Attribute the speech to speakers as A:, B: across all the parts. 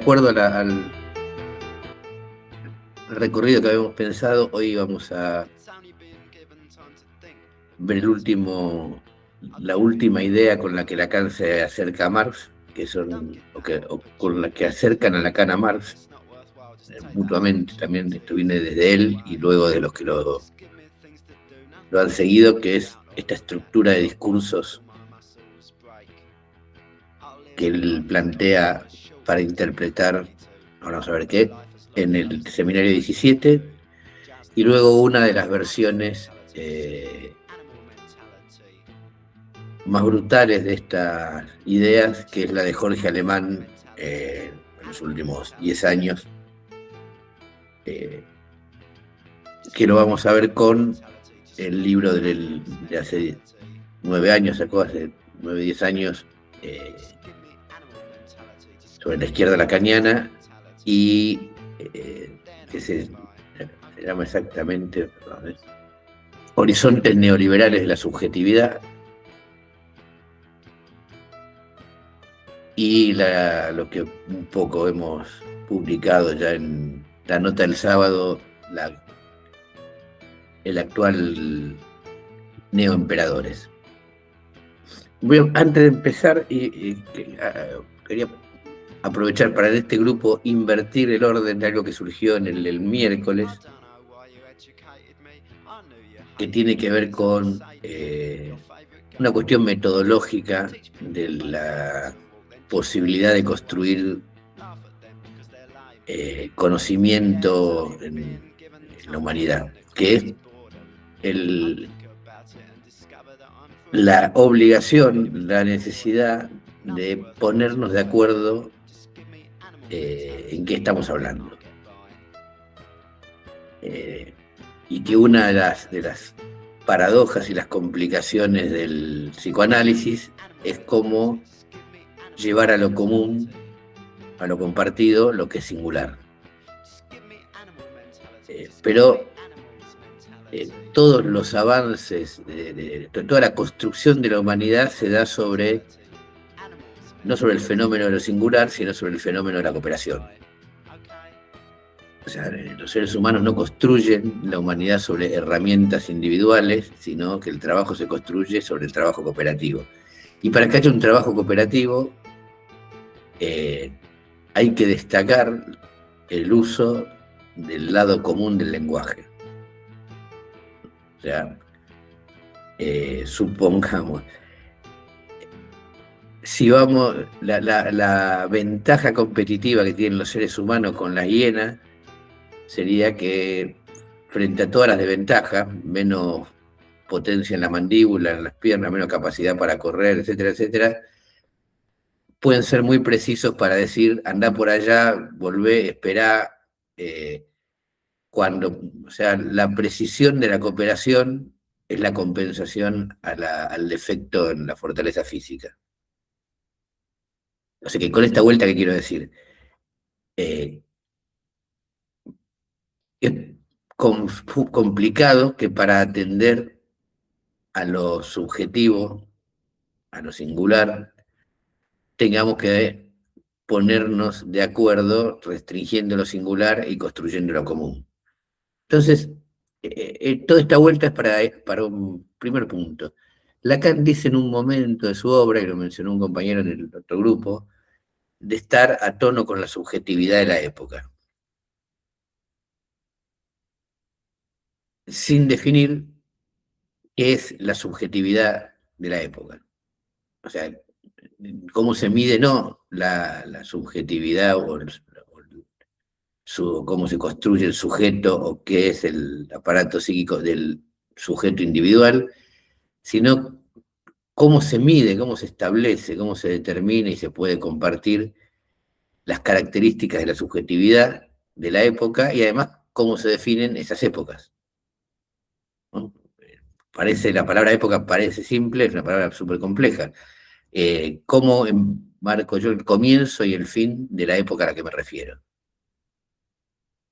A: acuerdo al recorrido que habíamos pensado, hoy vamos a ver la última idea con la que Lacan se acerca a Marx, o con la que acercan a Lacan a Marx, mutuamente. También esto viene desde él y luego de los que lo han seguido, que es esta estructura de discursos que él plantea para interpretar, ahora vamos a ver qué, en el Seminario 17, y luego una de las versiones más brutales de estas ideas, que es la de Jorge Alemán en los últimos 10 años, que lo vamos a ver con el libro de hace 9 años, sacó hace 9, 10 años, sobre la izquierda lacaniana, y que se llama exactamente, perdón, Horizontes neoliberales de la subjetividad, y lo que un poco hemos publicado ya en la nota del sábado, el actual Neoemperadores. Antes de empezar, quería aprovechar para en este grupo invertir el orden de algo que surgió en el miércoles, que tiene que ver con una cuestión metodológica de la posibilidad de construir conocimiento en la humanidad, que es la obligación, la necesidad de ponernos de acuerdo en qué estamos hablando. Y que una de las paradojas y las complicaciones del psicoanálisis es cómo llevar a lo común, a lo compartido, lo que es singular. Pero todos los avances, toda la construcción de la humanidad se da no sobre el fenómeno de lo singular, sino sobre el fenómeno de la cooperación. O sea, los seres humanos no construyen la humanidad sobre herramientas individuales, sino que el trabajo se construye sobre el trabajo cooperativo. Y para que haya un trabajo cooperativo, hay que destacar el uso del lado común del lenguaje. O sea, supongamos, si vamos, la ventaja competitiva que tienen los seres humanos con las hienas sería que, frente a todas las desventajas, menos potencia en la mandíbula, en las piernas, menos capacidad para correr, etcétera, etcétera, pueden ser muy precisos para decir, andá por allá, volvé, esperá, o sea, la precisión de la cooperación es la compensación al defecto en la fortaleza física. O sea que con esta vuelta, ¿qué quiero decir? Es complicado que para atender a lo subjetivo, a lo singular, tengamos que ponernos de acuerdo restringiendo lo singular y construyendo lo común. Entonces, toda esta vuelta es para un primer punto. Lacan dice en un momento de su obra, y lo mencionó un compañero en el otro grupo, de estar a tono con la subjetividad de la época, sin definir qué es la subjetividad de la época. O sea, cómo se mide, no la subjetividad cómo se construye el sujeto o qué es el aparato psíquico del sujeto individual, sino cómo se mide, cómo se establece, cómo se determina y se puede compartir las características de la subjetividad de la época y además cómo se definen esas épocas, ¿no? La palabra época parece simple, es una palabra súper compleja. ¿Cómo enmarco yo el comienzo y el fin de la época a la que me refiero?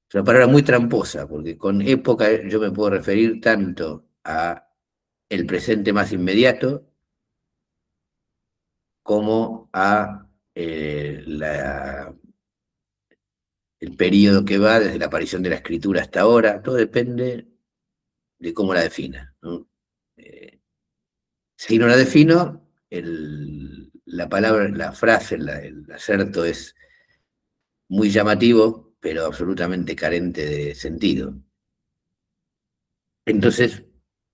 A: Es una palabra muy tramposa, porque con época yo me puedo referir tanto a el presente más inmediato como a el periodo que va desde la aparición de la escritura hasta ahora, todo depende de cómo la defina, ¿no? Si no la defino, la palabra, la frase, el acerto es muy llamativo, pero absolutamente carente de sentido. Entonces,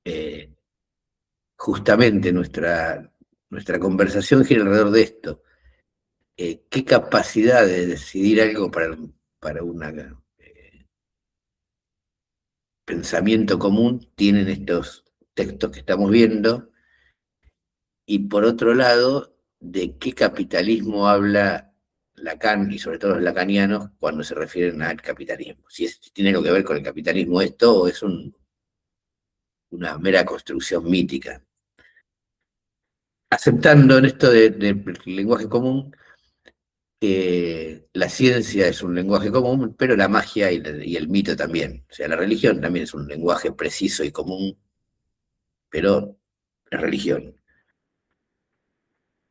A: eh, justamente nuestra conversación gira alrededor de esto. ¿Qué capacidad de decidir algo para un pensamiento común tienen estos textos que estamos viendo? Y por otro lado, ¿de qué capitalismo habla Lacan y sobre todo los lacanianos cuando se refieren al capitalismo? Si tiene algo que ver con el capitalismo esto o es una mera construcción mítica. Aceptando en esto del lenguaje común, que la ciencia es un lenguaje común, pero la magia y el mito también. O sea, la religión también es un lenguaje preciso y común, pero la religión.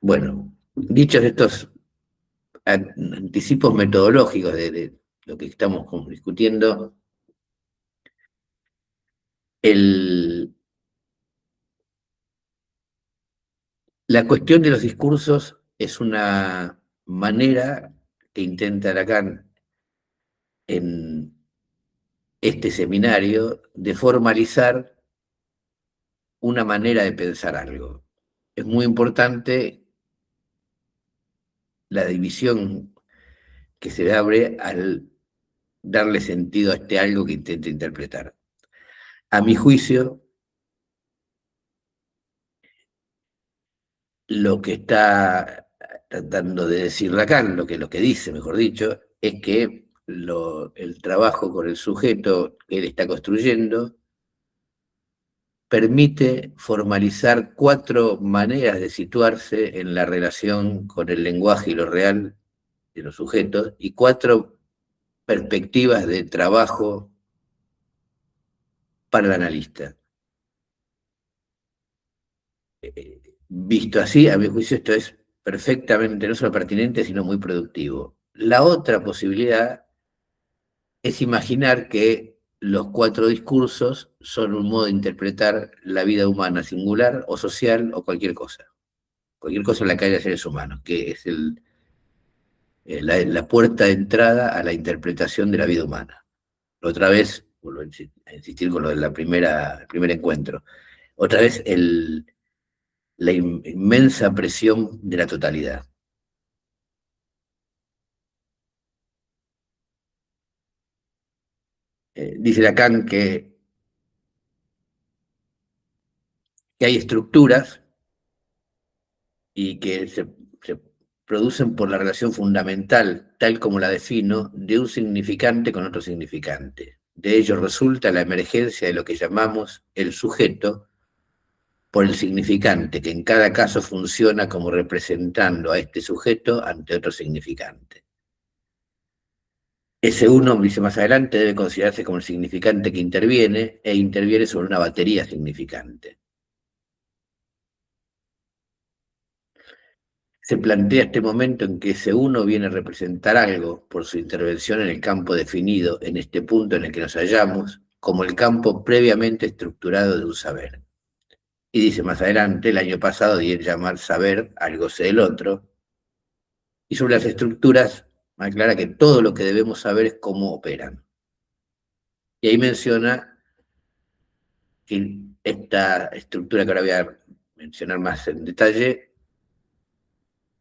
A: Bueno, dichos estos anticipos metodológicos de lo que estamos discutiendo, la cuestión de los discursos es una manera que intenta Lacan en este seminario de formalizar una manera de pensar algo. Es muy importante la división que se abre al darle sentido a este algo que intenta interpretar. A mi juicio, lo que está tratando de decir Lacan, lo que dice, mejor dicho, es que el trabajo con el sujeto que él está construyendo permite formalizar 4 maneras de situarse en la relación con el lenguaje y lo real de los sujetos y 4 perspectivas de trabajo para el analista. Visto así, a mi juicio esto es perfectamente no solo pertinente, sino muy productivo. La otra posibilidad es imaginar que los 4 discursos son un modo de interpretar la vida humana singular o social o cualquier cosa en la que haya seres humanos, que es la puerta de entrada a la interpretación de la vida humana. Otra vez, vuelvo a insistir con lo del primer encuentro, otra vez la inmensa presión de la totalidad. Dice Lacan que hay estructuras y que se producen por la relación fundamental, tal como la defino, de un significante con otro significante. De ello resulta la emergencia de lo que llamamos el sujeto por el significante, que en cada caso funciona como representando a este sujeto ante otro significante. Ese uno, dice más adelante, debe considerarse como el significante que interviene e interviene sobre una batería significante. Se plantea este momento en que ese uno viene a representar algo por su intervención en el campo definido en este punto en el que nos hallamos, como el campo previamente estructurado de un saber. Y dice más adelante, el año pasado di el llamar saber algo sé del otro, y sobre las estructuras aclara que todo lo que debemos saber es cómo operan. Y ahí menciona que esta estructura que ahora voy a mencionar más en detalle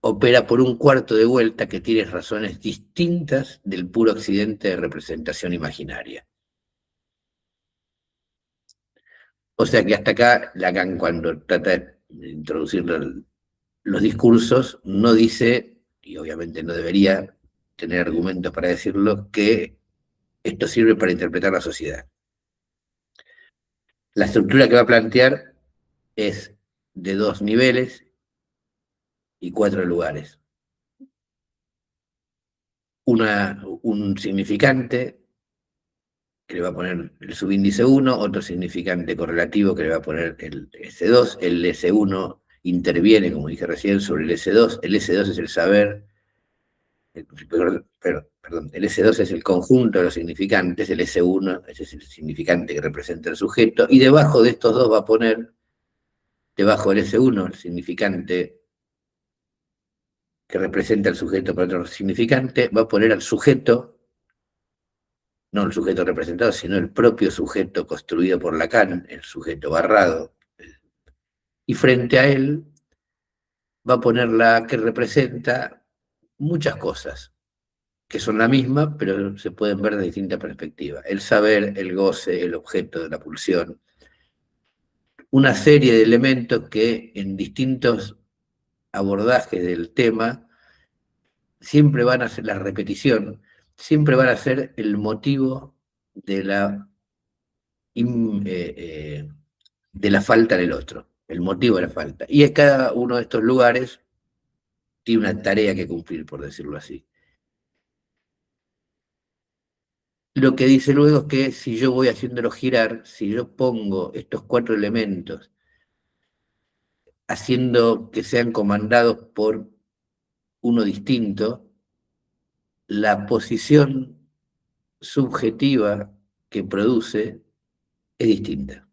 A: opera por un cuarto de vuelta que tiene razones distintas del puro accidente de representación imaginaria. O sea que hasta acá Lacan, cuando trata de introducir los discursos, no dice, y obviamente no debería tener argumentos para decirlo, que esto sirve para interpretar la sociedad. La estructura que va a plantear es de 2 niveles y 4 lugares. Un significante que le va a poner el subíndice 1, otro significante correlativo que le va a poner el S2, el S1 interviene, como dije recién, sobre el S2 es el saber, perdón, el S2 es el conjunto de los significantes, el S1 ese es el significante que representa el sujeto, y debajo de estos dos va a poner, debajo del S1, el significante que representa el sujeto para otro significante, va a poner al sujeto, no el sujeto representado, sino el propio sujeto construido por Lacan, el sujeto barrado, y frente a él va a poner la que representa muchas cosas, que son la misma, pero se pueden ver de distinta perspectiva. El saber, el goce, el objeto de la pulsión, una serie de elementos que en distintos abordajes del tema siempre van a ser la repetición, siempre van a ser el motivo de de la falta del otro, el motivo de la falta. Y en cada uno de estos lugares tiene una tarea que cumplir, por decirlo así. Lo que dice luego es que si yo voy haciéndolo girar, si yo pongo estos cuatro elementos haciendo que sean comandados por uno distinto, la posición subjetiva que produce es distinta.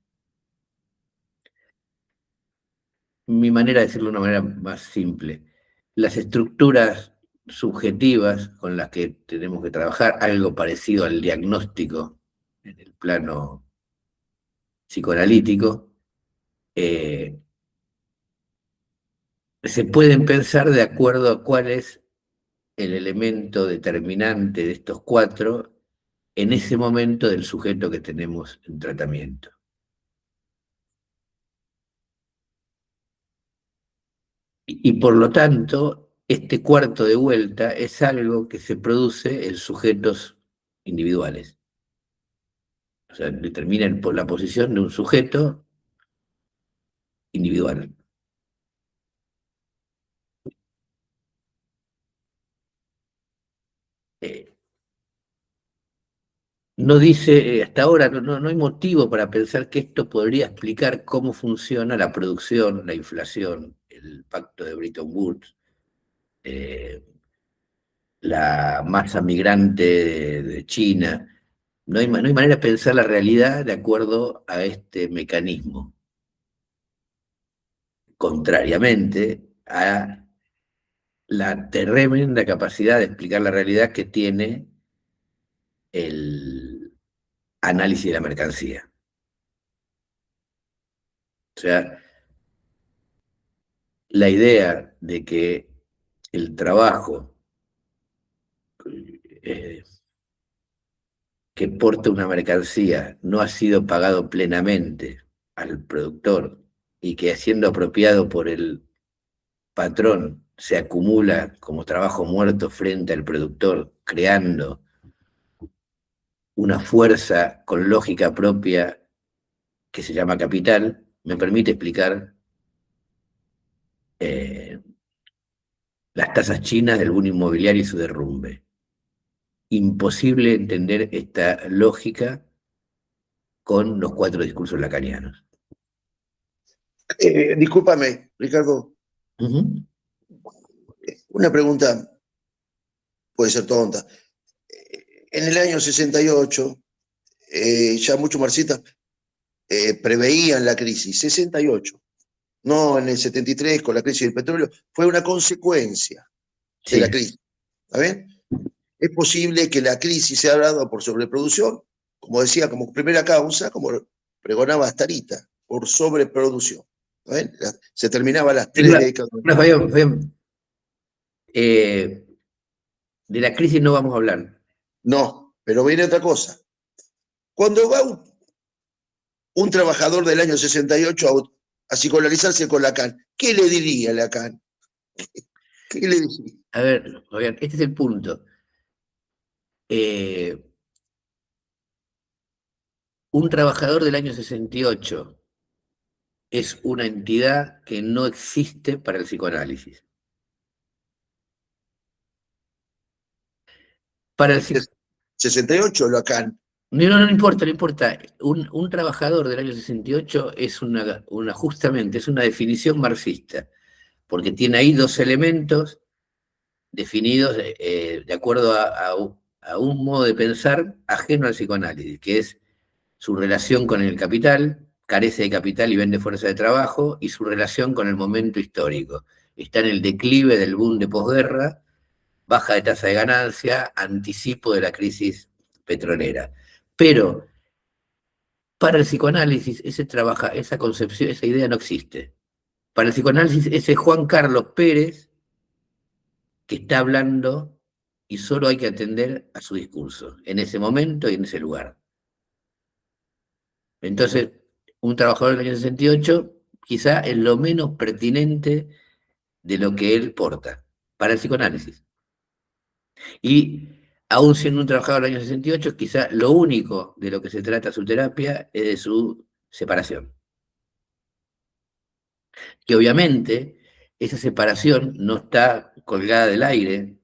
A: Mi manera de decirlo de una manera más simple, las estructuras subjetivas con las que tenemos que trabajar, algo parecido al diagnóstico en el plano psicoanalítico, se pueden pensar de acuerdo a cuál es el elemento determinante de estos cuatro en ese momento del sujeto que tenemos en tratamiento. Y por lo tanto, este cuarto de vuelta es algo que se produce en sujetos individuales. O sea, determina la posición de un sujeto individual. No dice, hasta ahora no hay motivo para pensar que esto podría explicar cómo funciona la producción, la inflación, el pacto de Bretton Woods, la masa migrante de China. No hay manera de pensar la realidad de acuerdo a este mecanismo. Contrariamente a la tremenda capacidad de explicar la realidad que tiene el análisis de la mercancía. O sea, la idea de que el trabajo que porta una mercancía no ha sido pagado plenamente al productor y que siendo apropiado por el patrón se acumula como trabajo muerto frente al productor, creando una fuerza con lógica propia que se llama capital, me permite explicar las tasas chinas del boom inmobiliario y su derrumbe. Imposible entender esta lógica con los cuatro discursos lacanianos.
B: Discúlpame, Ricardo. Una pregunta puede ser tonta. En el año 68, ya muchos marxistas preveían la crisis. 68, no en el 73 con la crisis del petróleo, fue una consecuencia de la crisis. ¿Está bien? Es posible que la crisis se haya dado por sobreproducción, como decía, como primera causa, como pregonaba Starita, por sobreproducción. ¿Está bien? Se terminaba las 3 décadas.
A: De la crisis no vamos a hablar.
B: No, pero viene otra cosa. Cuando va un trabajador del año 68 a psicoanalizarse con Lacan, ¿qué le diría Lacan? ¿Qué le diría?
A: A ver, este es el punto. Un trabajador del año 68 es una entidad que no existe para el psicoanálisis. Para el
B: 68 Lacan.
A: No importa, no importa. Un trabajador del año 68 es justamente, es una definición marxista, porque tiene ahí dos elementos definidos de acuerdo a un modo de pensar ajeno al psicoanálisis, que es su relación con el capital, carece de capital y vende fuerza de trabajo, y su relación con el momento histórico. Está en el declive del boom de posguerra, baja de tasa de ganancia, anticipo de la crisis petrolera. Pero para el psicoanálisis, esa concepción, esa idea no existe. Para el psicoanálisis, ese Juan Carlos Pérez que está hablando y solo hay que atender a su discurso, en ese momento y en ese lugar. Entonces, un trabajador del año 68 quizá es lo menos pertinente de lo que él porta para el psicoanálisis. Y aún siendo un trabajador del año 68, quizá lo único de lo que se trata su terapia es de su separación. Que obviamente esa separación no está colgada del aire,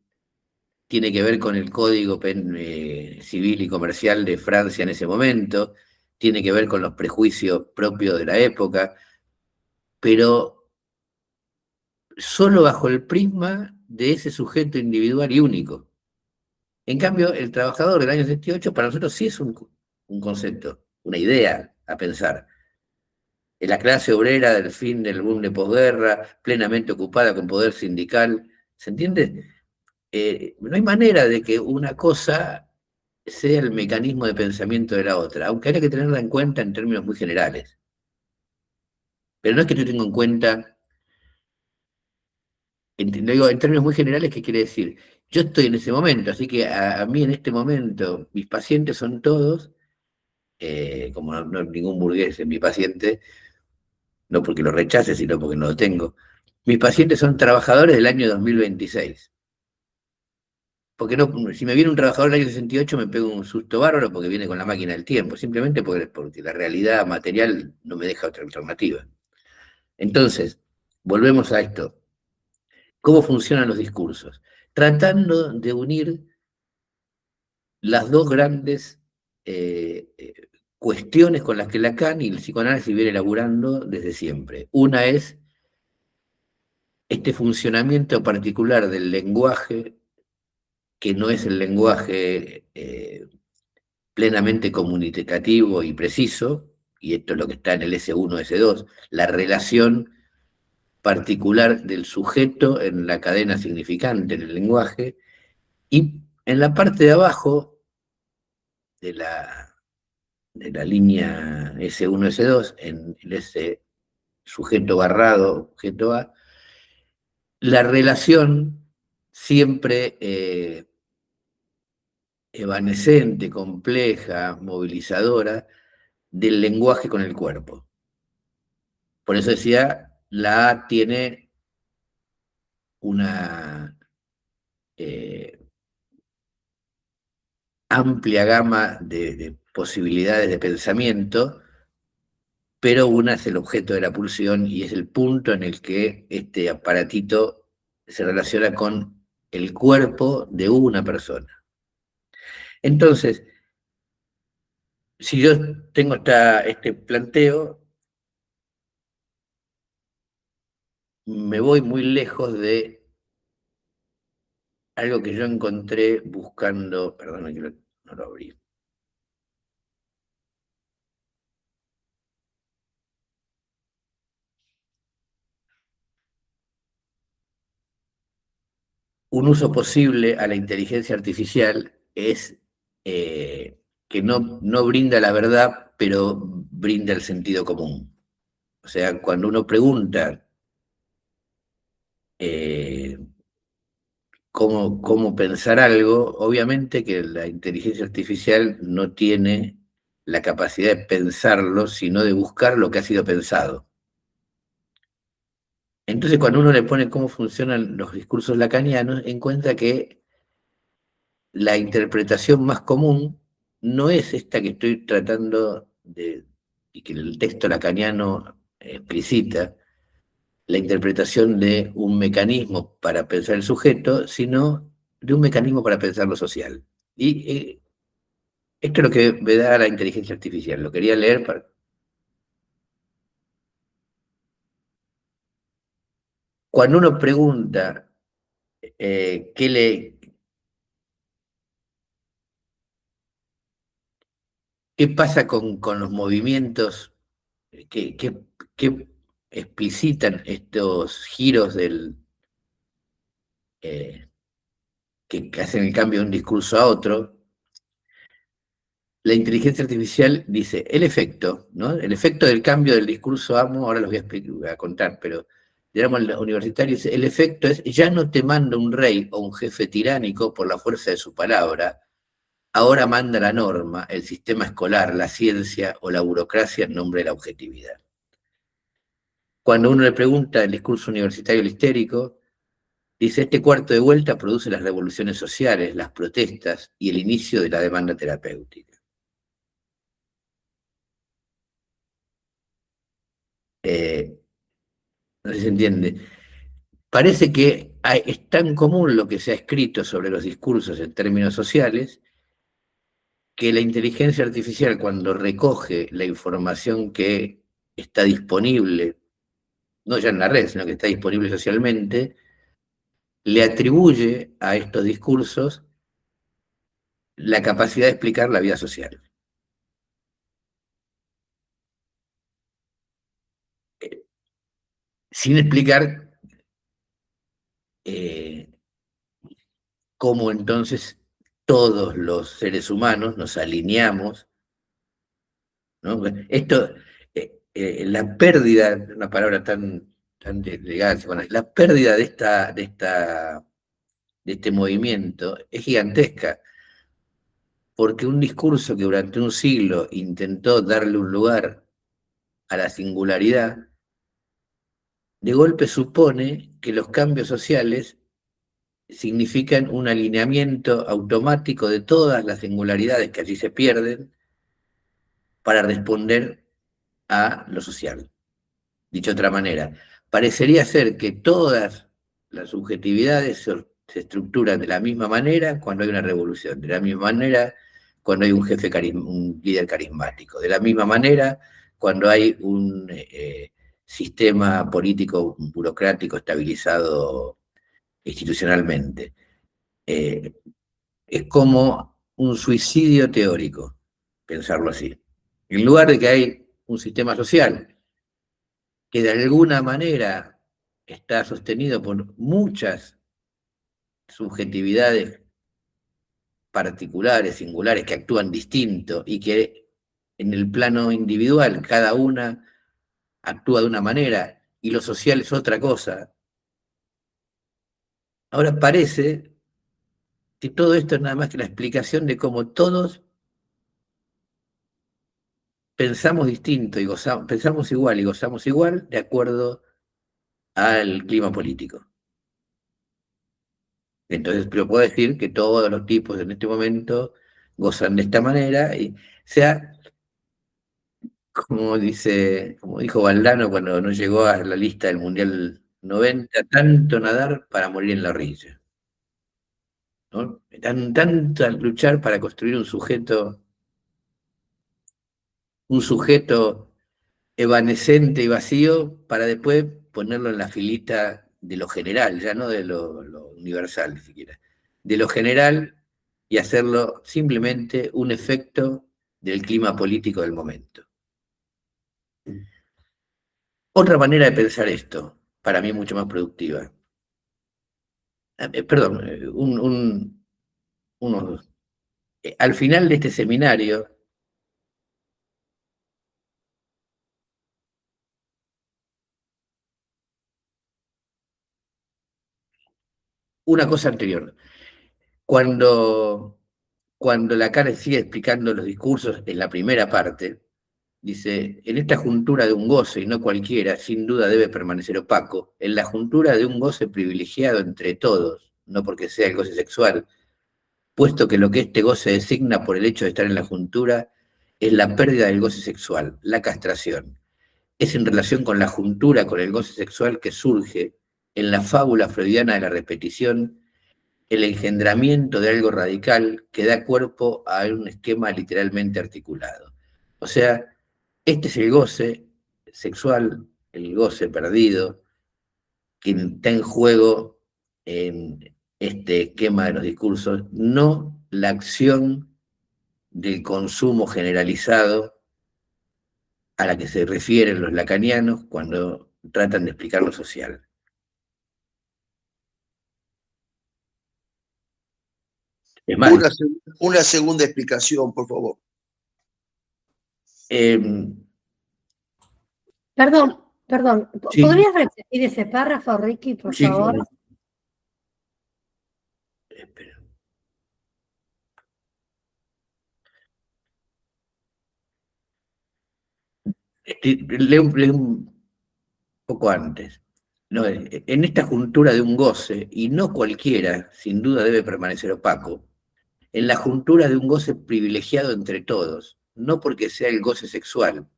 A: tiene que ver con el código civil y comercial de Francia en ese momento, tiene que ver con los prejuicios propios de la época, pero solo bajo el prisma de ese sujeto individual y único. En cambio, el trabajador del año 68 para nosotros sí es un concepto, una idea a pensar. En la clase obrera del fin del boom de posguerra, plenamente ocupada con poder sindical, ¿se entiende? No hay manera de que una cosa sea el mecanismo de pensamiento de la otra, aunque haya que tenerla en cuenta en términos muy generales. Pero no es que yo tenga en cuenta, digo, en términos muy generales, ¿qué quiere decir? Yo estoy en ese momento, así que a mí en este momento, mis pacientes son todos, como no hay ningún burgués en mi paciente, no porque lo rechace, sino porque no lo tengo. Mis pacientes son trabajadores del año 2026. Porque no, si me viene un trabajador del año 68 me pego un susto bárbaro porque viene con la máquina del tiempo, simplemente porque la realidad material no me deja otra alternativa. Entonces, volvemos a esto. ¿Cómo funcionan los discursos? Tratando de unir las dos grandes cuestiones con las que Lacan y el psicoanálisis viene elaborando desde siempre. Una es este funcionamiento particular del lenguaje, que no es el lenguaje plenamente comunicativo y preciso, y esto es lo que está en el S1, S2, la relación particular del sujeto en la cadena significante, en el lenguaje, y en la parte de abajo de la línea S1, S2, en ese sujeto barrado, objeto A, la relación siempre evanescente, compleja, movilizadora, del lenguaje con el cuerpo. Por eso decía, la A tiene una amplia gama de posibilidades de pensamiento, pero una es el objeto de la pulsión y es el punto en el que este aparatito se relaciona con el cuerpo de una persona. Entonces, si yo tengo este planteo, me voy muy lejos de algo que yo encontré buscando, perdón, que no lo abrí. Un uso posible a la inteligencia artificial es que no brinda la verdad, pero brinda el sentido común. O sea, cuando uno pregunta eh, cómo pensar algo, obviamente que la inteligencia artificial no tiene la capacidad de pensarlo, sino de buscar lo que ha sido pensado. Entonces, cuando uno le pone cómo funcionan los discursos lacanianos, encuentra que la interpretación más común no es esta que estoy tratando de, y que el texto lacaniano explicita, la interpretación de un mecanismo para pensar el sujeto, sino de un mecanismo para pensar lo social. Y esto es lo que me da la inteligencia artificial. Lo quería leer para... Cuando uno pregunta ¿Qué pasa con los movimientos que explicitan estos giros eh, que hacen el cambio de un discurso a otro? La inteligencia artificial dice, el efecto, ¿no? El efecto del cambio del discurso amo, ahora los voy a contar, pero digamos, el universitario dice, el efecto es, ya no te manda un rey o un jefe tiránico por la fuerza de su palabra, ahora manda la norma, el sistema escolar, la ciencia o la burocracia en nombre de la objetividad. Cuando uno le pregunta el discurso universitario histérico, dice, este cuarto de vuelta produce las revoluciones sociales, las protestas y el inicio de la demanda terapéutica. No sé si se entiende. Parece que es tan común lo que se ha escrito sobre los discursos en términos sociales que la inteligencia artificial, cuando recoge la información que está disponible, no ya en la red, sino que está disponible socialmente, le atribuye a estos discursos la capacidad de explicar la vida social, sin explicar eh, cómo entonces todos los seres humanos nos alineamos, ¿no? Esto, la pérdida, una palabra tan elegante, bueno, la pérdida de este movimiento es gigantesca, porque un discurso que durante un siglo intentó darle un lugar a la singularidad, de golpe supone que los cambios sociales significan un alineamiento automático de todas las singularidades que allí se pierden para responder a lo social. Dicho de otra manera, parecería ser que todas las subjetividades se estructuran de la misma manera cuando hay una revolución, de la misma manera cuando hay un un líder carismático, de la misma manera cuando hay un sistema político burocrático estabilizado institucionalmente. Eh, es como un suicidio teórico, pensarlo así. En lugar de que hay un sistema social que de alguna manera está sostenido por muchas subjetividades particulares, singulares, que actúan distinto y que en el plano individual cada una actúa de una manera y lo social es otra cosa. Ahora parece que todo esto es nada más que la explicación de cómo todos pensamos distinto y pensamos igual y gozamos igual de acuerdo al clima político. Entonces, pero puedo decir que todos los tipos en este momento gozan de esta manera, y sea, como dijo Valdano cuando no llegó a la lista del Mundial 90, tanto nadar para morir en la orilla, ¿no? Tanto luchar para construir un sujeto evanescente y vacío para después ponerlo en la filita de lo general, ya no de lo universal ni siquiera, de lo general y hacerlo simplemente un efecto del clima político del momento. Otra manera de pensar esto, para mí mucho más productiva. Perdón, al final de este seminario, una cosa anterior. Cuando, cuando Lacan sigue explicando los discursos en la primera parte, dice, en esta juntura de un goce, y no cualquiera, sin duda debe permanecer opaco, en la juntura de un goce privilegiado entre todos, no porque sea el goce sexual, puesto que lo que este goce designa por el hecho de estar en la juntura es la pérdida del goce sexual, la castración. Es en relación con la juntura, con el goce sexual que surge en la fábula freudiana de la repetición el engendramiento de algo radical que da cuerpo a un esquema literalmente articulado. O sea, este es el goce sexual, el goce perdido, que está en juego este esquema de los discursos, no la acción del consumo generalizado a la que se refieren los lacanianos cuando tratan de explicar lo social. Es más,
B: Una segunda explicación, por favor.
C: Perdón,
A: sí,
C: ¿podrías repetir ese párrafo, Ricky, por
A: sí,
C: favor?
A: no. Espera. Leo un poco antes. No, en esta juntura de un goce, y no cualquiera, sin duda debe permanecer opaco, en la juntura de un goce privilegiado entre todos, no porque sea el goce sexual,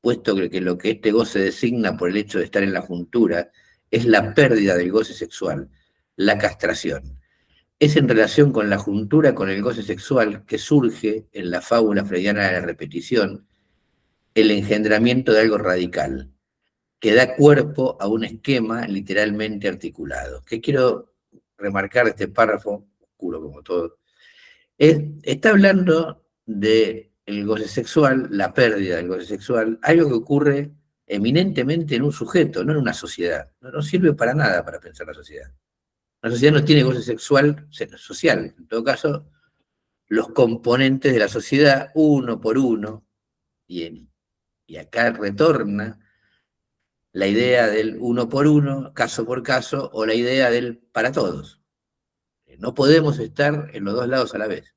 A: puesto que lo que este goce designa por el hecho de estar en la juntura es la pérdida del goce sexual, la castración. Es en relación con la juntura con el goce sexual que surge en la fábula freudiana de la repetición el engendramiento de algo radical, que da cuerpo a un esquema literalmente articulado. ¿Qué quiero remarcar de este párrafo, oscuro como todo? Está hablando del goce sexual, la pérdida del goce sexual, algo que ocurre eminentemente en un sujeto, no en una sociedad. No sirve para nada para pensar la sociedad. La sociedad no tiene goce sexual social. En todo caso, los componentes de la sociedad, uno por uno, y acá retorna la idea del uno por uno, caso por caso, o la idea del para todos. No podemos estar en los dos lados a la vez.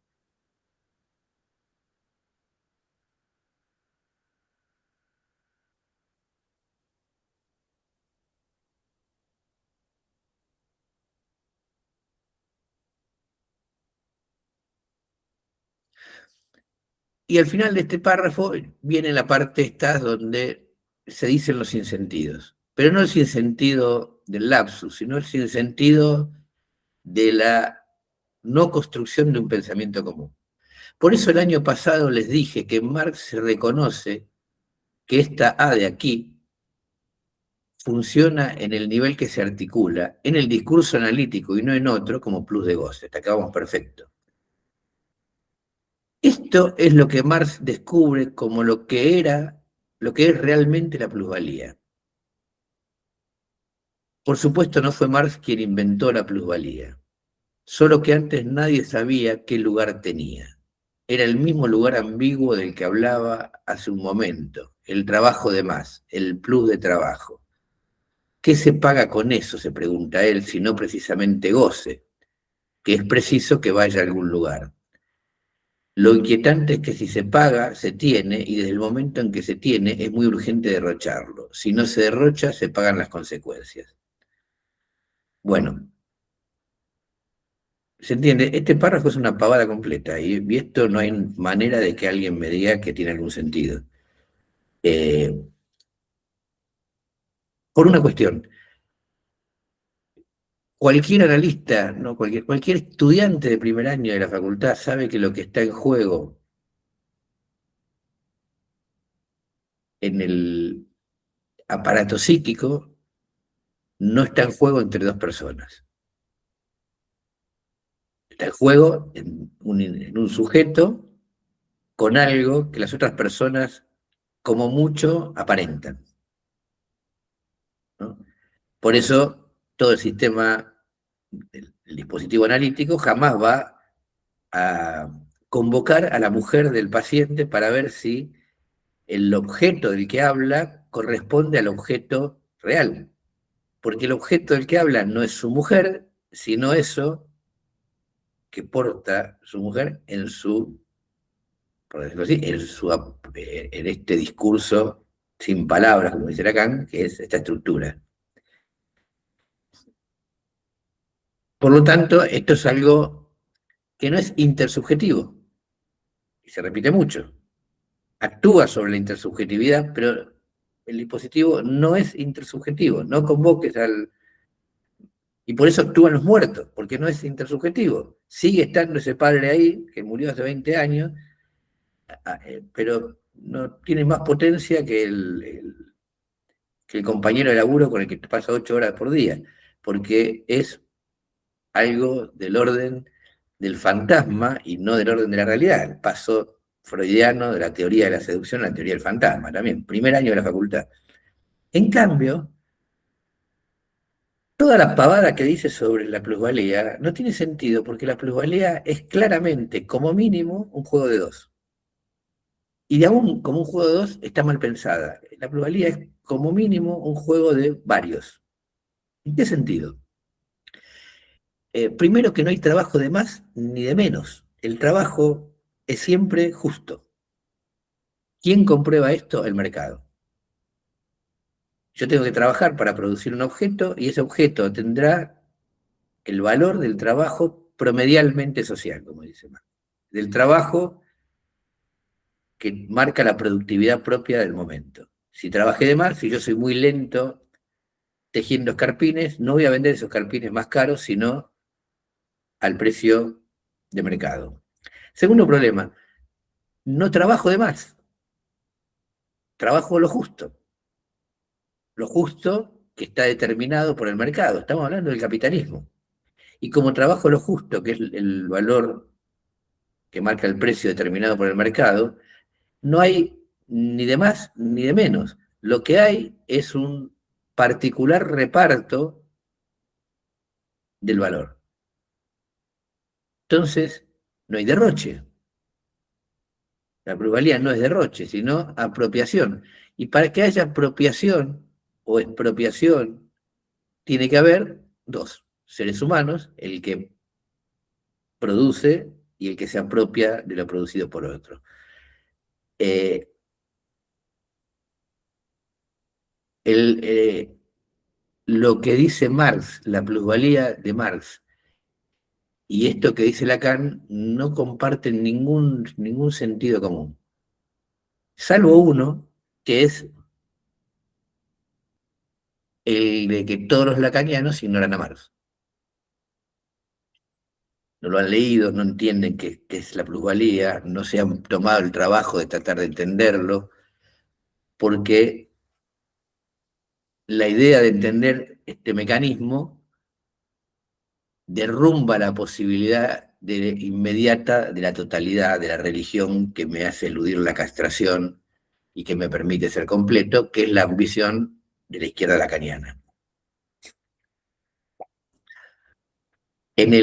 A: Y al final de este párrafo viene la parte esta donde se dicen los sinsentidos, pero no el sinsentido del lapsus, sino el sinsentido de la no construcción de un pensamiento común. Por eso el año pasado les dije que en Marx se reconoce que esta A de aquí funciona en el nivel que se articula, en el discurso analítico y no en otro, como plus de goce. Hasta acá vamos perfecto. Esto es lo que Marx descubre como lo que es realmente la plusvalía. Por supuesto, no fue Marx quien inventó la plusvalía, solo que antes nadie sabía qué lugar tenía. Era el mismo lugar ambiguo del que hablaba hace un momento, el trabajo de más, el plus de trabajo. ¿Qué se paga con eso?, se pregunta él, si no precisamente goce, que es preciso que vaya a algún lugar. Lo inquietante es que si se paga, se tiene, y desde el momento en que se tiene es muy urgente derrocharlo. Si no se derrocha, se pagan las consecuencias. Bueno, ¿se entiende? Este párrafo es una pavada completa, y esto no hay manera de que alguien me diga que tiene algún sentido. Por una cuestión, cualquier analista, ¿no? cualquier estudiante de primer año de la facultad sabe que lo que está en juego en el aparato psíquico no está en juego entre dos personas. Está en juego en un sujeto con algo que las otras personas, como mucho, aparentan, ¿no? Por eso, todo el sistema, el dispositivo analítico, jamás va a convocar a la mujer del paciente para ver si el objeto del que habla corresponde al objeto real. Porque el objeto del que habla no es su mujer, sino eso que porta su mujer en su, por decirlo así, en este discurso sin palabras, como dice Lacan, que es esta estructura. Por lo tanto, esto es algo que no es intersubjetivo, y se repite mucho. Actúa sobre la intersubjetividad, pero el dispositivo no es intersubjetivo, no convoques al... Y por eso actúan los muertos, porque no es intersubjetivo. Sigue estando ese padre ahí, que murió hace 20 años, pero no tiene más potencia que el compañero de laburo con el que pasa 8 horas por día, porque es algo del orden del fantasma y no del orden de la realidad. El paso freudiano de la teoría de la seducción a la teoría del fantasma, también, primer año de la facultad. En cambio, toda la pavada que dice sobre la plusvalía no tiene sentido porque la plusvalía es claramente, como mínimo, un juego de dos. Y aún como un juego de dos está mal pensada. La plusvalía es como mínimo un juego de varios. ¿En qué sentido? Primero que no hay trabajo de más ni de menos. El trabajo es siempre justo. ¿Quién comprueba esto? El mercado. Yo tengo que trabajar para producir un objeto y ese objeto tendrá el valor del trabajo promedialmente social, como dice Marx. Del trabajo que marca la productividad propia del momento. Si trabajé de más, si yo soy muy lento tejiendo escarpines, no voy a vender esos escarpines más caros, sino al precio de mercado. Segundo problema, no trabajo de más, trabajo lo justo que está determinado por el mercado. Estamos hablando del capitalismo. Y como trabajo lo justo, que es el valor que marca el precio determinado por el mercado, no hay ni de más ni de menos. Lo que hay es un particular reparto del valor. Entonces, no hay derroche. La plusvalía no es derroche, sino apropiación. Y para que haya apropiación o expropiación, tiene que haber dos seres humanos, el que produce y el que se apropia de lo producido por otro. Eh, el, lo que dice Marx, la plusvalía de Marx, y esto que dice Lacan, no comparten ningún sentido común. Salvo uno, que es el de que todos los lacanianos ignoran a Marx. No lo han leído, no entienden qué es la plusvalía, no se han tomado el trabajo de tratar de entenderlo, porque la idea de entender este mecanismo derrumba la posibilidad inmediata de la totalidad de la religión que me hace eludir la castración y que me permite ser completo, que es la ambición de la izquierda lacaniana. En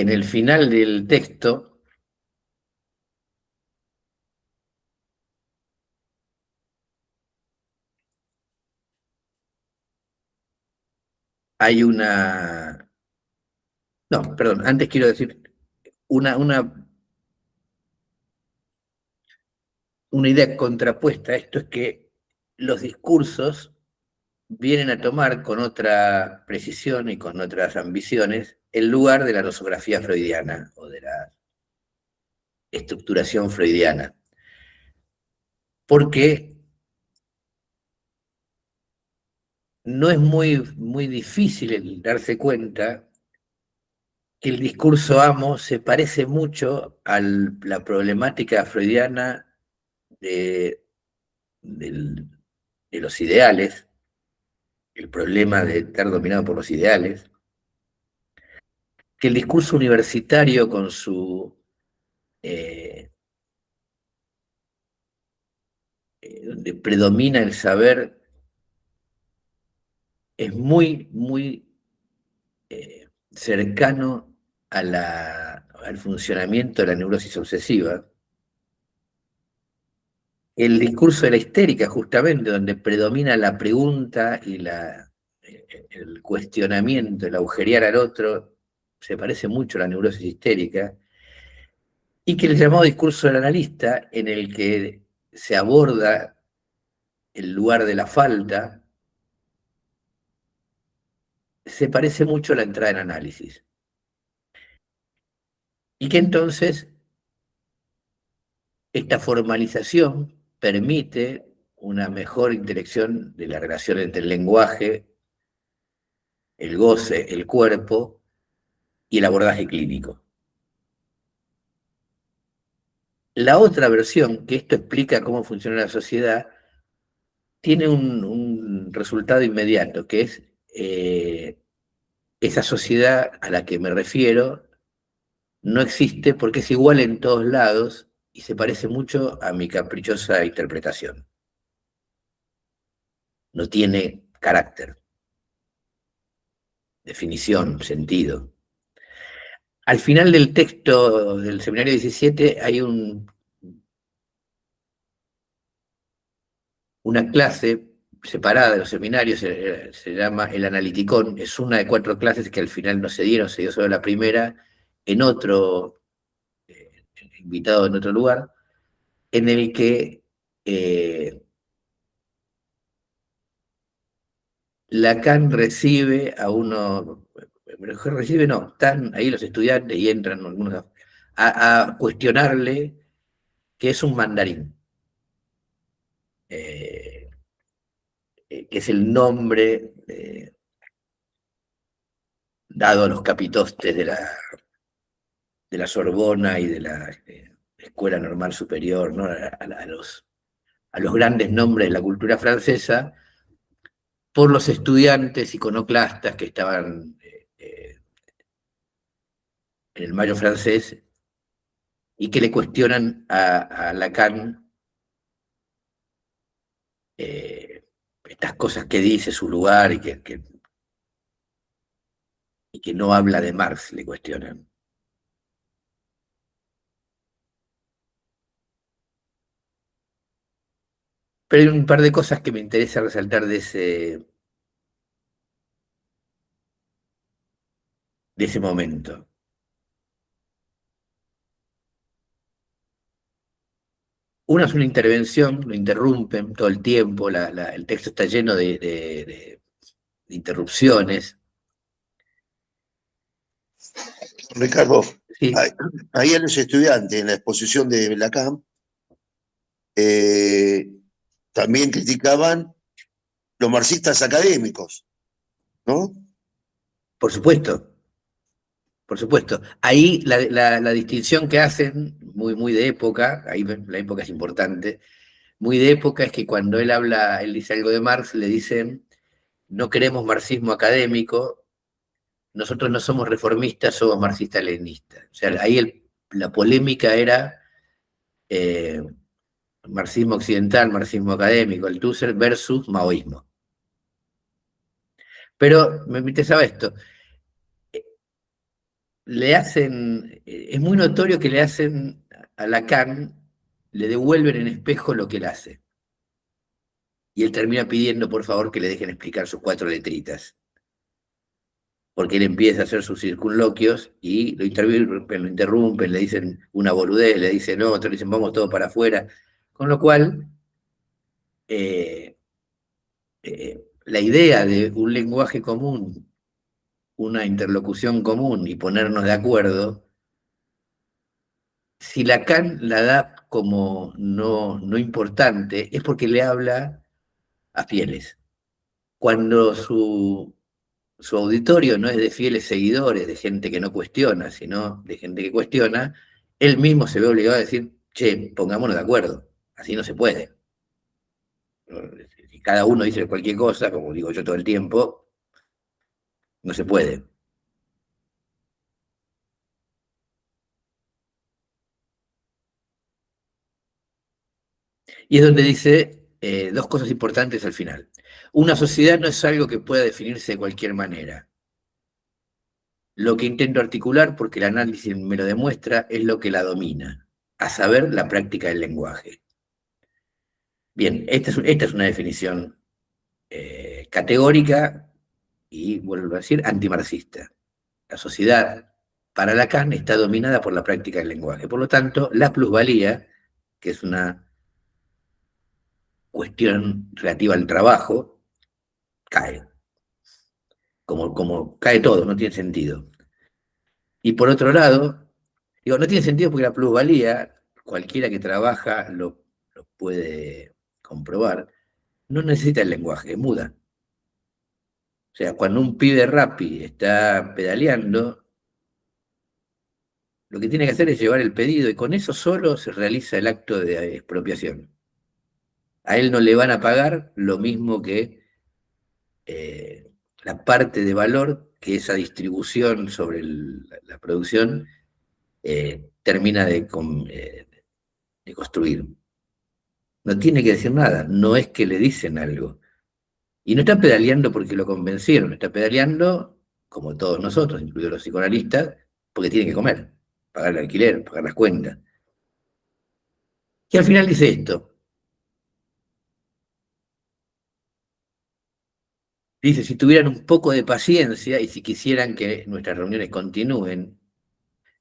A: el final del texto hay una... No, perdón, antes quiero decir una idea contrapuesta a esto, es que los discursos vienen a tomar con otra precisión y con otras ambiciones el lugar de la nosografía freudiana o de la estructuración freudiana. Porque no es muy difícil el darse cuenta que el discurso amo se parece mucho a la problemática freudiana de los ideales, el problema de estar dominado por los ideales, que el discurso universitario con su donde predomina el saber es muy cercano al funcionamiento de la neurosis obsesiva. El discurso de la histérica, justamente, donde predomina la pregunta y el cuestionamiento, el agujerear al otro, se parece mucho a la neurosis histérica, y que el llamado discurso del analista, en el que se aborda el lugar de la falta, se parece mucho a la entrada en análisis. Y que entonces esta formalización permite una mejor interacción de la relación entre el lenguaje, el goce, el cuerpo y el abordaje clínico. La otra versión, que esto explica cómo funciona la sociedad, tiene un un resultado inmediato, que es esa sociedad a la que me refiero no existe porque es igual en todos lados y se parece mucho a mi caprichosa interpretación. No tiene carácter, definición, sentido. Al final del texto del seminario 17 hay una clase separada de los seminarios, se llama el Analiticón, es una de 4 clases que al final no se dieron, se dio solo la primera, en otro, invitado en otro lugar, en el que Lacan recibe a uno, recibe no, están ahí los estudiantes y entran algunos a cuestionarle qué es un mandarín, que es el nombre dado a los capitostes de la Sorbona y de la Escuela Normal Superior, ¿no? A los grandes nombres de la cultura francesa, por los estudiantes iconoclastas que estaban en el Mayo francés y que le cuestionan a Lacan estas cosas que dice, su lugar y que no habla de Marx, le cuestionan. Pero hay un par de cosas que me interesa resaltar de ese momento. Una es una intervención, lo interrumpen todo el tiempo, el texto está lleno de interrupciones.
B: Ricardo,
A: Sí,
B: ahí a los estudiantes en la exposición de Lacan también criticaban los marxistas académicos, ¿no?
A: por supuesto, por supuesto. Ahí la distinción que hacen, muy de época, ahí la época es importante, muy de época es que cuando él dice algo de Marx, le dicen, no queremos marxismo académico, nosotros no somos reformistas, somos marxistas-leninistas. O sea, ahí la polémica era marxismo occidental, marxismo académico, el Tusser versus maoísmo. Pero me interesaba esto. Es muy notorio que le hacen a Lacan, le devuelven en espejo lo que él hace. Y él termina pidiendo, por favor, que le dejen explicar sus 4 letritas. Porque él empieza a hacer sus circunloquios y lo interrumpen, le dicen una boludez, le dicen otro, le dicen vamos todos para afuera. Con lo cual, la idea de un lenguaje común, una interlocución común y ponernos de acuerdo, si Lacan la da como no importante, es porque le habla a fieles. Cuando su auditorio no es de fieles seguidores, de gente que no cuestiona, sino de gente que cuestiona, él mismo se ve obligado a decir, che, pongámonos de acuerdo, así no se puede. Si cada uno dice cualquier cosa, como digo yo todo el tiempo, no se puede. Y es donde dice 2 cosas importantes al final. Una sociedad no es algo que pueda definirse de cualquier manera. Lo que intento articular, porque el análisis me lo demuestra, es lo que la domina, a saber, la práctica del lenguaje. Bien, esta es una definición categórica y, vuelvo a decir, antimarxista. La sociedad, para Lacan, está dominada por la práctica del lenguaje. Por lo tanto, la plusvalía, que es una cuestión relativa al trabajo, cae. Como cae todo, no tiene sentido. Y por otro lado, digo, no tiene sentido porque la plusvalía, cualquiera que trabaja lo puede comprobar, no necesita el lenguaje, es muda. O sea, cuando un pibe Rappi está pedaleando, lo que tiene que hacer es llevar el pedido y con eso solo se realiza el acto de expropiación. A él no le van a pagar lo mismo que la parte de valor que esa distribución sobre la producción termina de construir. No tiene que decir nada, no es que le dicen algo. Y no está pedaleando porque lo convencieron, está pedaleando, como todos nosotros, incluidos los psicoanalistas, porque tiene que comer, pagar el alquiler, pagar las cuentas. Y al final dice esto. Dice, si tuvieran un poco de paciencia y si quisieran que nuestras reuniones continúen,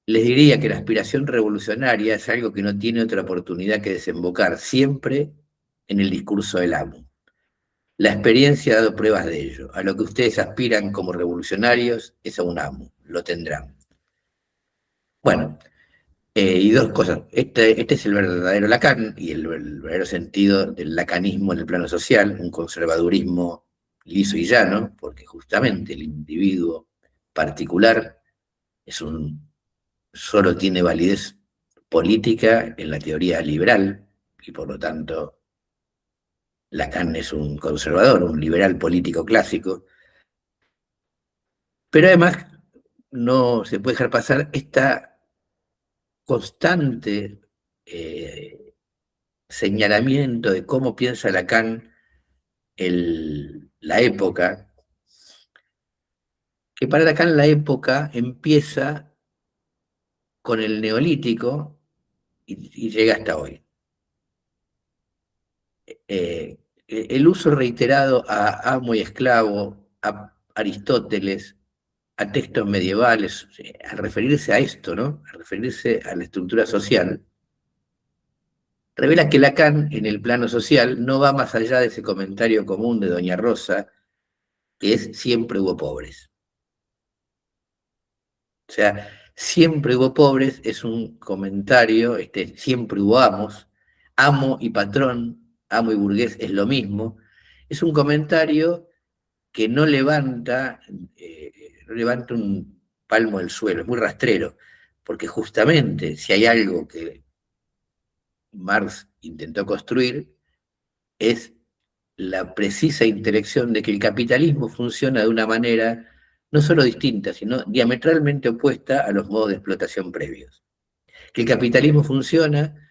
A: les diría que la aspiración revolucionaria es algo que no tiene otra oportunidad que desembocar siempre en el discurso del amo. La experiencia ha dado pruebas de ello. A lo que ustedes aspiran como revolucionarios es a un amo. Lo tendrán. Bueno, y dos cosas. Este es el verdadero Lacan y el verdadero sentido del lacanismo en el plano social, un conservadurismo liso y llano, porque justamente el individuo particular solo tiene validez política en la teoría liberal y por lo tanto Lacan es un conservador, un liberal político clásico, pero además no se puede dejar pasar esta constante señalamiento de cómo piensa Lacan la época, que para Lacan la época empieza con el neolítico y llega hasta hoy. El uso reiterado a amo y esclavo, a Aristóteles, a textos medievales, al referirse a esto, ¿no? Al referirse a la estructura social, revela que Lacan, en el plano social, no va más allá de ese comentario común de Doña Rosa, que es siempre hubo pobres. O sea, siempre hubo pobres es un comentario, siempre hubo amos, amo y patrón, amo y burgués es lo mismo. Es un comentario que no levanta un palmo del suelo, es muy rastrero, porque justamente si hay algo que Marx intentó construir es la precisa intelección de que el capitalismo funciona de una manera no solo distinta, sino diametralmente opuesta a los modos de explotación previos. Que el capitalismo funciona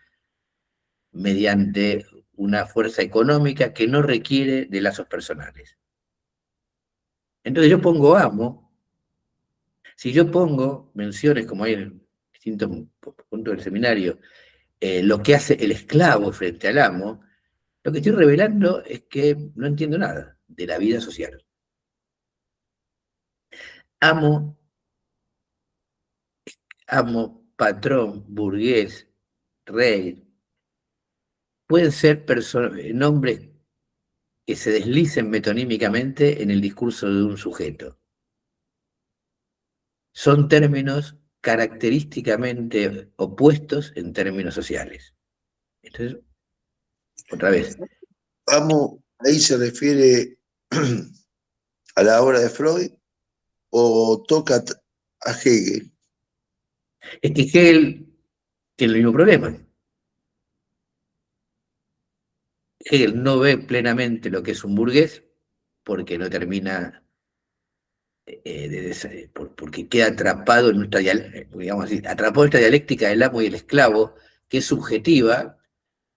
A: mediante una fuerza económica que no requiere de lazos personales. Entonces yo pongo amo, si yo pongo menciones como hay en distintos puntos del seminario, lo que hace el esclavo frente al amo, lo que estoy revelando es que no entiendo nada de la vida social. Amo, patrón, burgués, rey, pueden ser nombres que se deslicen metonímicamente en el discurso de un sujeto. Son términos característicamente opuestos en términos sociales. Entonces, otra vez.
B: Amo, ahí se refiere a la obra de Freud o toca a Hegel.
A: Es que Hegel tiene el mismo problema. Hegel no ve plenamente lo que es un burgués porque no termina porque queda atrapado en nuestra, digamos así, atrapado en esta dialéctica del amo y el esclavo, que es subjetiva,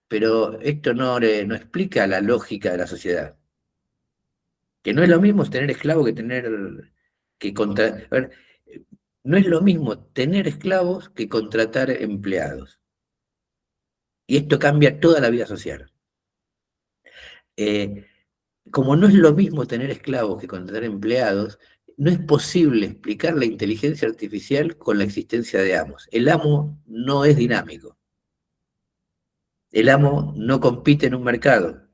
A: pero esto no explica la lógica de la sociedad. Que no es lo mismo tener esclavos que a ver, no es lo mismo tener esclavos que contratar empleados. Y esto cambia toda la vida social. Como no es lo mismo tener esclavos que contratar empleados, no es posible explicar la inteligencia artificial con la existencia de amos. El amo no es dinámico. El amo no compite en un mercado.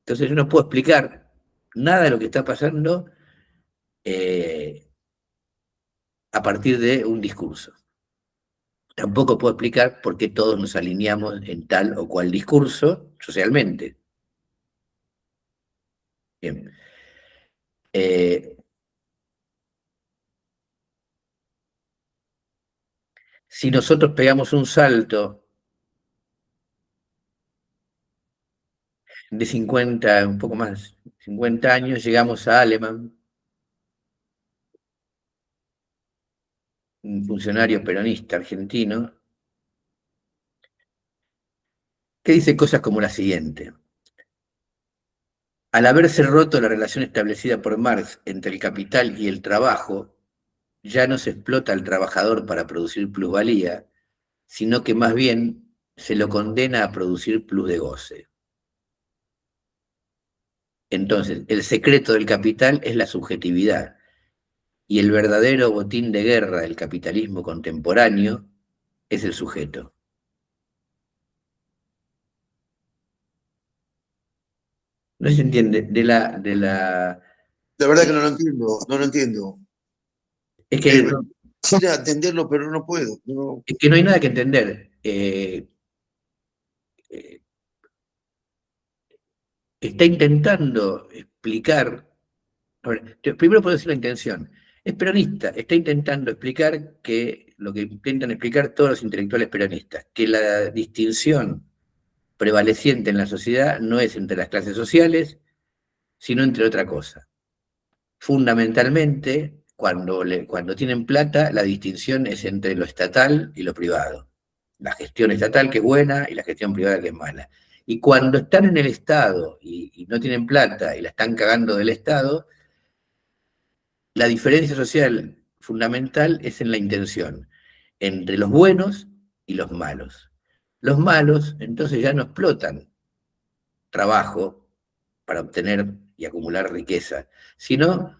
A: Entonces yo no puedo explicar nada de lo que está pasando a partir de un discurso. Tampoco puedo explicar por qué todos nos alineamos en tal o cual discurso socialmente. Bien. Si nosotros pegamos un salto, de 50, un poco más, 50 años, llegamos a Alemán, un funcionario peronista argentino, que dice cosas como la siguiente. Al haberse roto la relación establecida por Marx entre el capital y el trabajo, ya no se explota al trabajador para producir plusvalía, sino que más bien se lo condena a producir plus de goce. Entonces, el secreto del capital es la subjetividad, y el verdadero botín de guerra del capitalismo contemporáneo es el sujeto. No se entiende,
B: La verdad que no lo entiendo, no lo entiendo.
A: es que,
B: Quisiera entenderlo, pero no puedo. No.
A: es que no hay nada que entender. Está intentando explicar, a ver, primero puedo decir la intención, es peronista, está intentando explicar que lo que intentan explicar todos los intelectuales peronistas, que la distinción prevaleciente en la sociedad no es entre las clases sociales, sino entre otra cosa. Fundamentalmente, cuando tienen plata, la distinción es entre lo estatal y lo privado. La gestión estatal que es buena y la gestión privada que es mala. Y cuando están en el Estado y no tienen plata y la están cagando del Estado, la diferencia social fundamental es en la intención, entre los buenos y los malos. Los malos entonces ya no explotan trabajo para obtener y acumular riqueza, sino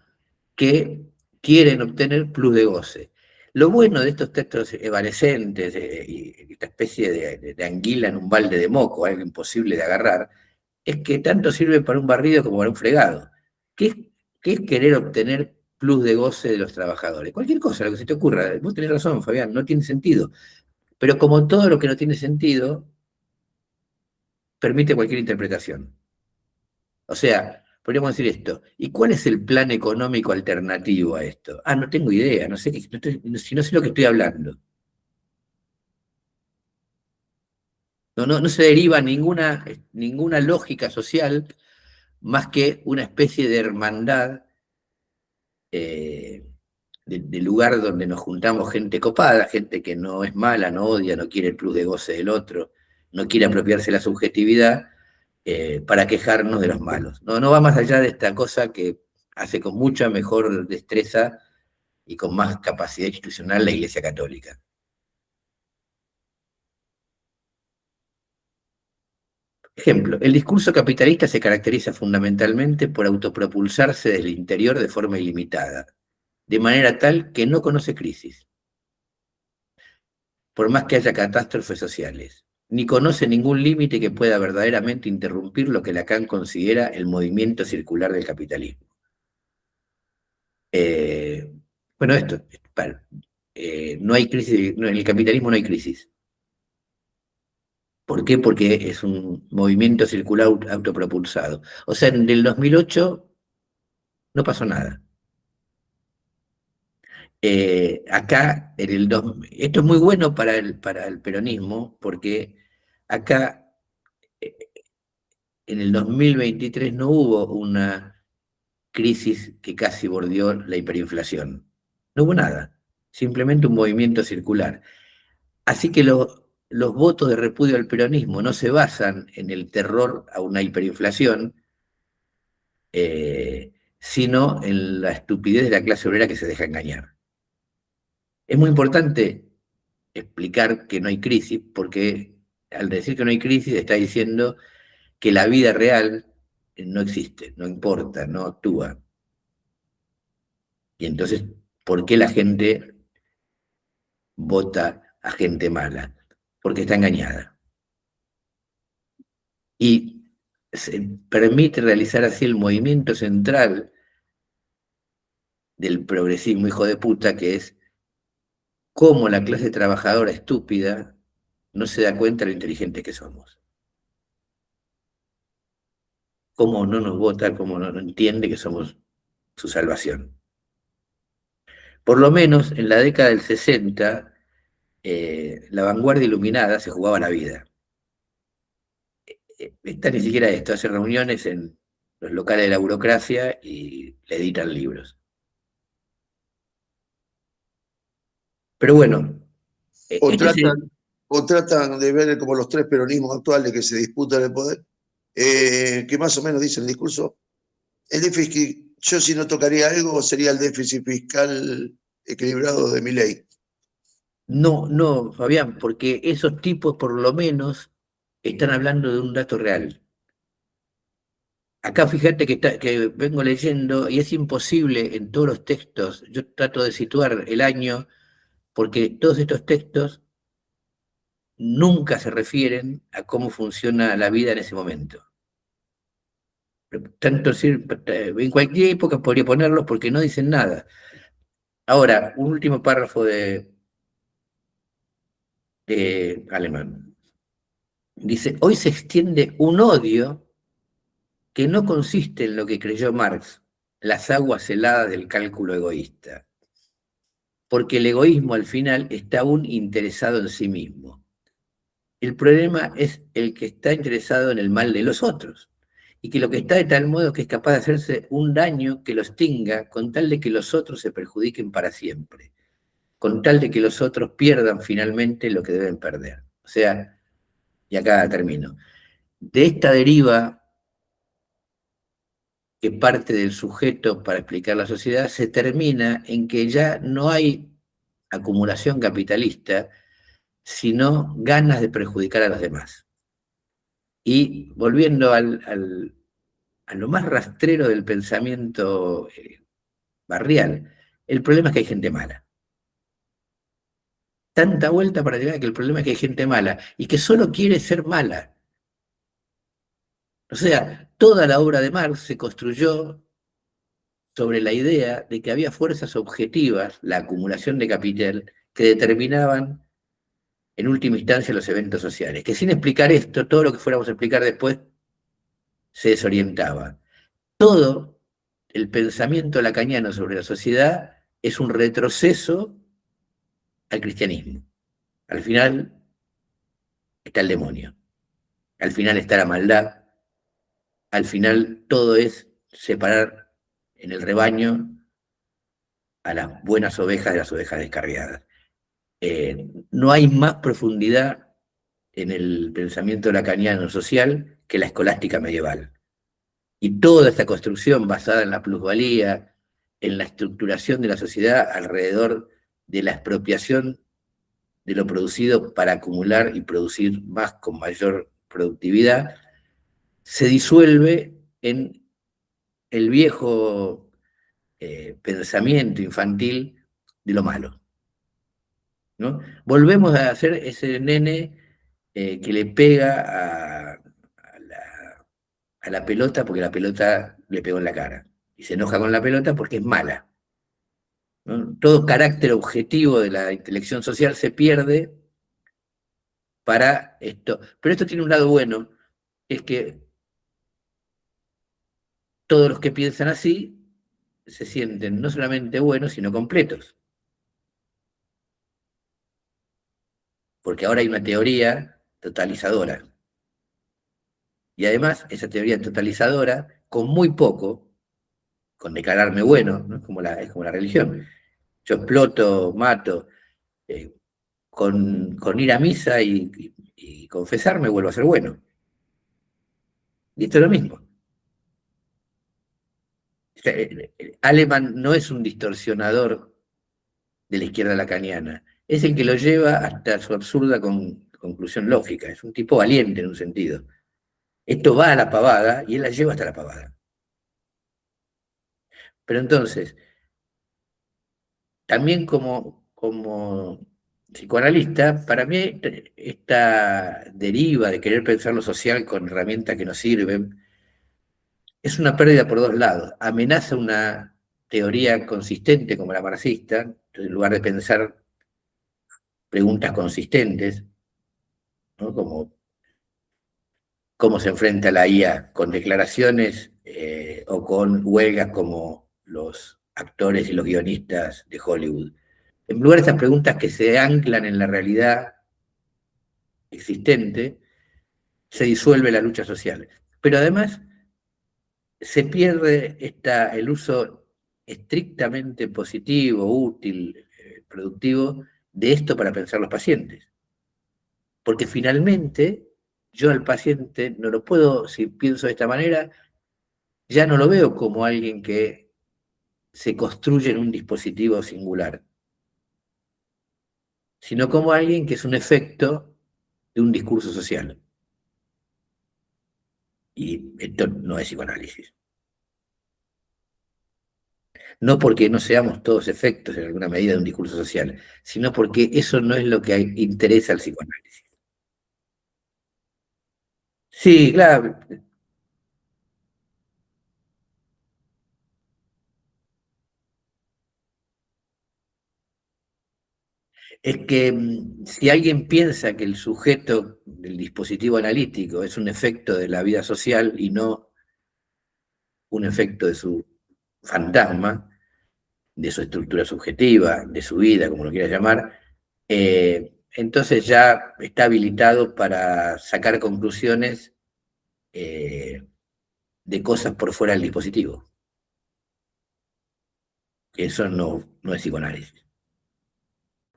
A: que quieren obtener plus de goce. Lo bueno de estos textos evanescentes, y esta especie de anguila en un balde de moco, algo imposible de agarrar, es que tanto sirve para un barrido como para un fregado. ¿Qué es querer obtener plus de goce de los trabajadores? Cualquier cosa, lo que se te ocurra. Vos tenés razón, Fabián, no tiene sentido. Pero como todo lo que no tiene sentido, permite cualquier interpretación. O sea, podríamos decir esto. ¿Y cuál es el plan económico alternativo a esto? Ah, no tengo idea, no sé, si no sé lo que estoy hablando. No se deriva ninguna lógica social más que una especie de hermandad, de lugar donde nos juntamos gente copada, gente que no es mala, no odia, no quiere el plus de goce del otro, no quiere apropiarse la subjetividad, para quejarnos de los malos. No va más allá de esta cosa que hace con mucha mejor destreza y con más capacidad institucional la Iglesia Católica. Ejemplo, el discurso capitalista se caracteriza fundamentalmente por autopropulsarse desde el interior de forma ilimitada, de manera tal que no conoce crisis, por más que haya catástrofes sociales, ni conoce ningún límite que pueda verdaderamente interrumpir lo que Lacan considera el movimiento circular del capitalismo. Bueno, no hay crisis, en el capitalismo no hay crisis. ¿Por qué? Porque es un movimiento circular autopropulsado. O sea, en el 2008 no pasó nada. Acá, esto es muy bueno para el peronismo, porque acá, en el 2023 no hubo una crisis que casi bordeó la hiperinflación. No hubo nada, simplemente un movimiento circular. Así que los votos de repudio al peronismo no se basan en el terror a una hiperinflación, sino en la estupidez de la clase obrera que se deja engañar. Es muy importante explicar que no hay crisis, porque al decir que no hay crisis está diciendo que la vida real no existe, no importa, no actúa. Y entonces, ¿por qué la gente vota a gente mala? Porque está engañada. Y se permite realizar así el movimiento central del progresismo hijo de puta, que es cómo la clase trabajadora estúpida no se da cuenta de lo inteligentes que somos. Cómo no nos vota, cómo no entiende que somos su salvación. Por lo menos en la década del 60, la vanguardia iluminada se jugaba la vida. esta ni siquiera esto, hace reuniones en los locales de la burocracia y le editan libros. Pero bueno,
B: O
A: este es
B: tratan, o tratan de ver como los tres peronismos actuales que se disputan el poder, que más o menos dice el discurso, el déficit, yo si no tocaría algo sería el déficit fiscal equilibrado de Milei.
A: no, no, Fabián, porque esos tipos por lo menos están hablando de un dato real. Acá fíjate que vengo leyendo y es imposible en todos los textos, yo trato de situar el año, porque todos estos textos nunca se refieren a cómo funciona la vida en ese momento. Tanto en cualquier época podría ponerlos porque no dicen nada. Ahora, un último párrafo de Alemán. Dice, hoy se extiende un odio que no consiste en lo que creyó Marx, las aguas heladas del cálculo egoísta, porque el egoísmo al final está aún interesado en sí mismo. El problema es el que está interesado en el mal de los otros, y que lo que está de tal modo que es capaz de hacerse un daño que lo extinga con tal de que los otros se perjudiquen para siempre, con tal de que los otros pierdan finalmente lo que deben perder. O sea, y acá termino, de esta deriva que parte del sujeto para explicar la sociedad se termina en que ya no hay acumulación capitalista, sino ganas de perjudicar a los demás. Y volviendo a lo más rastrero del pensamiento barrial, el problema es que hay gente mala. Tanta vuelta para llegar a que el problema es que hay gente mala y que solo quiere ser mala. O sea, toda la obra de Marx se construyó sobre la idea de que había fuerzas objetivas, la acumulación de capital, que determinaban en última instancia los eventos sociales, que sin explicar esto, todo lo que fuéramos a explicar después se desorientaba. Todo el pensamiento lacaniano sobre la sociedad es un retroceso al cristianismo. Al final está el demonio, al final está la maldad, al final todo es separar en el rebaño a las buenas ovejas de las ovejas descarriadas. No hay más profundidad en el pensamiento lacaniano social que la escolástica medieval. Y toda esta construcción basada en la plusvalía, en la estructuración de la sociedad alrededor de la expropiación de lo producido para acumular y producir más con mayor productividad, se disuelve en el viejo pensamiento infantil de lo malo, ¿no? Volvemos a hacer ese nene que le pega a la pelota porque la pelota le pegó en la cara y se enoja con la pelota porque es mala, ¿no? Todo carácter objetivo de la intelección social se pierde para esto. Pero esto tiene un lado bueno, es que todos los que piensan así se sienten no solamente buenos, sino completos. Porque ahora hay una teoría totalizadora. Y además, esa teoría totalizadora, con muy poco, con declararme bueno, ¿no? Es como la religión. Yo exploto, mato, eh, con ir a misa y confesarme vuelvo a ser bueno. Y esto es lo mismo. Alemán no es un distorsionador de la izquierda lacaniana, es el que lo lleva hasta su absurda conclusión lógica. Es un tipo valiente en un sentido. Esto va a la pavada y él la lleva hasta la pavada. Pero entonces, también como psicoanalista, para mí esta deriva de querer pensar lo social con herramientas que nos sirven es una pérdida por dos lados. Amenaza una teoría consistente como la marxista, en lugar de pensar preguntas consistentes, ¿no? Como cómo se enfrenta la IA con declaraciones o con huelgas como los actores y los guionistas de Hollywood. En lugar de esas preguntas que se anclan en la realidad existente, se disuelve la lucha social. Pero además se pierde el uso estrictamente positivo, útil, productivo de esto para pensar los pacientes. Porque finalmente yo al paciente no lo puedo, si pienso de esta manera, ya no lo veo como alguien que se construye en un dispositivo singular, sino como alguien que es un efecto de un discurso social. Y esto no es psicoanálisis. No porque no seamos todos efectos en alguna medida de un discurso social, sino porque eso no es lo que interesa al psicoanálisis. Sí, claro. Es que si alguien piensa que el sujeto del dispositivo analítico es un efecto de la vida social y no un efecto de su fantasma, de su estructura subjetiva, de su vida, como lo quieras llamar, entonces ya está habilitado para sacar conclusiones de cosas por fuera del dispositivo. Eso no es psicoanálisis.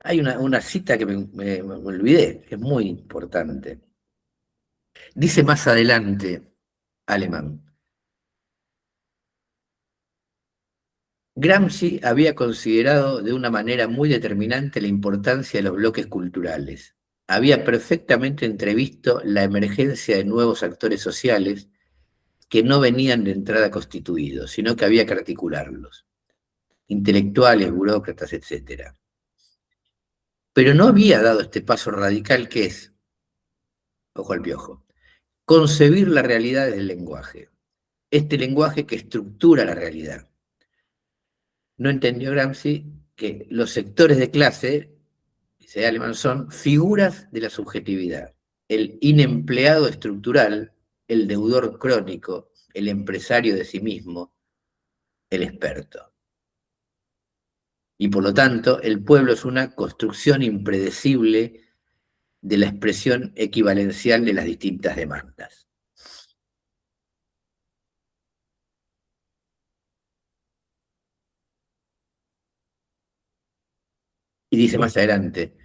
A: Hay una cita que me olvidé, que es muy importante. Dice más adelante Alemán: Gramsci había considerado de una manera muy determinante la importancia de los bloques culturales. Había perfectamente entrevisto la emergencia de nuevos actores sociales que no venían de entrada constituidos, sino que había que articularlos, intelectuales, burócratas, etc. Pero no había dado este paso radical que es, ojo al piojo, concebir la realidad desde el lenguaje, este lenguaje que estructura la realidad. No entendió Gramsci que los sectores de clase, dice Alemán, son figuras de la subjetividad. El inempleado estructural, el deudor crónico, el empresario de sí mismo, el experto. Y por lo tanto, el pueblo es una construcción impredecible de la expresión equivalencial de las distintas demandas. Y dice más adelante: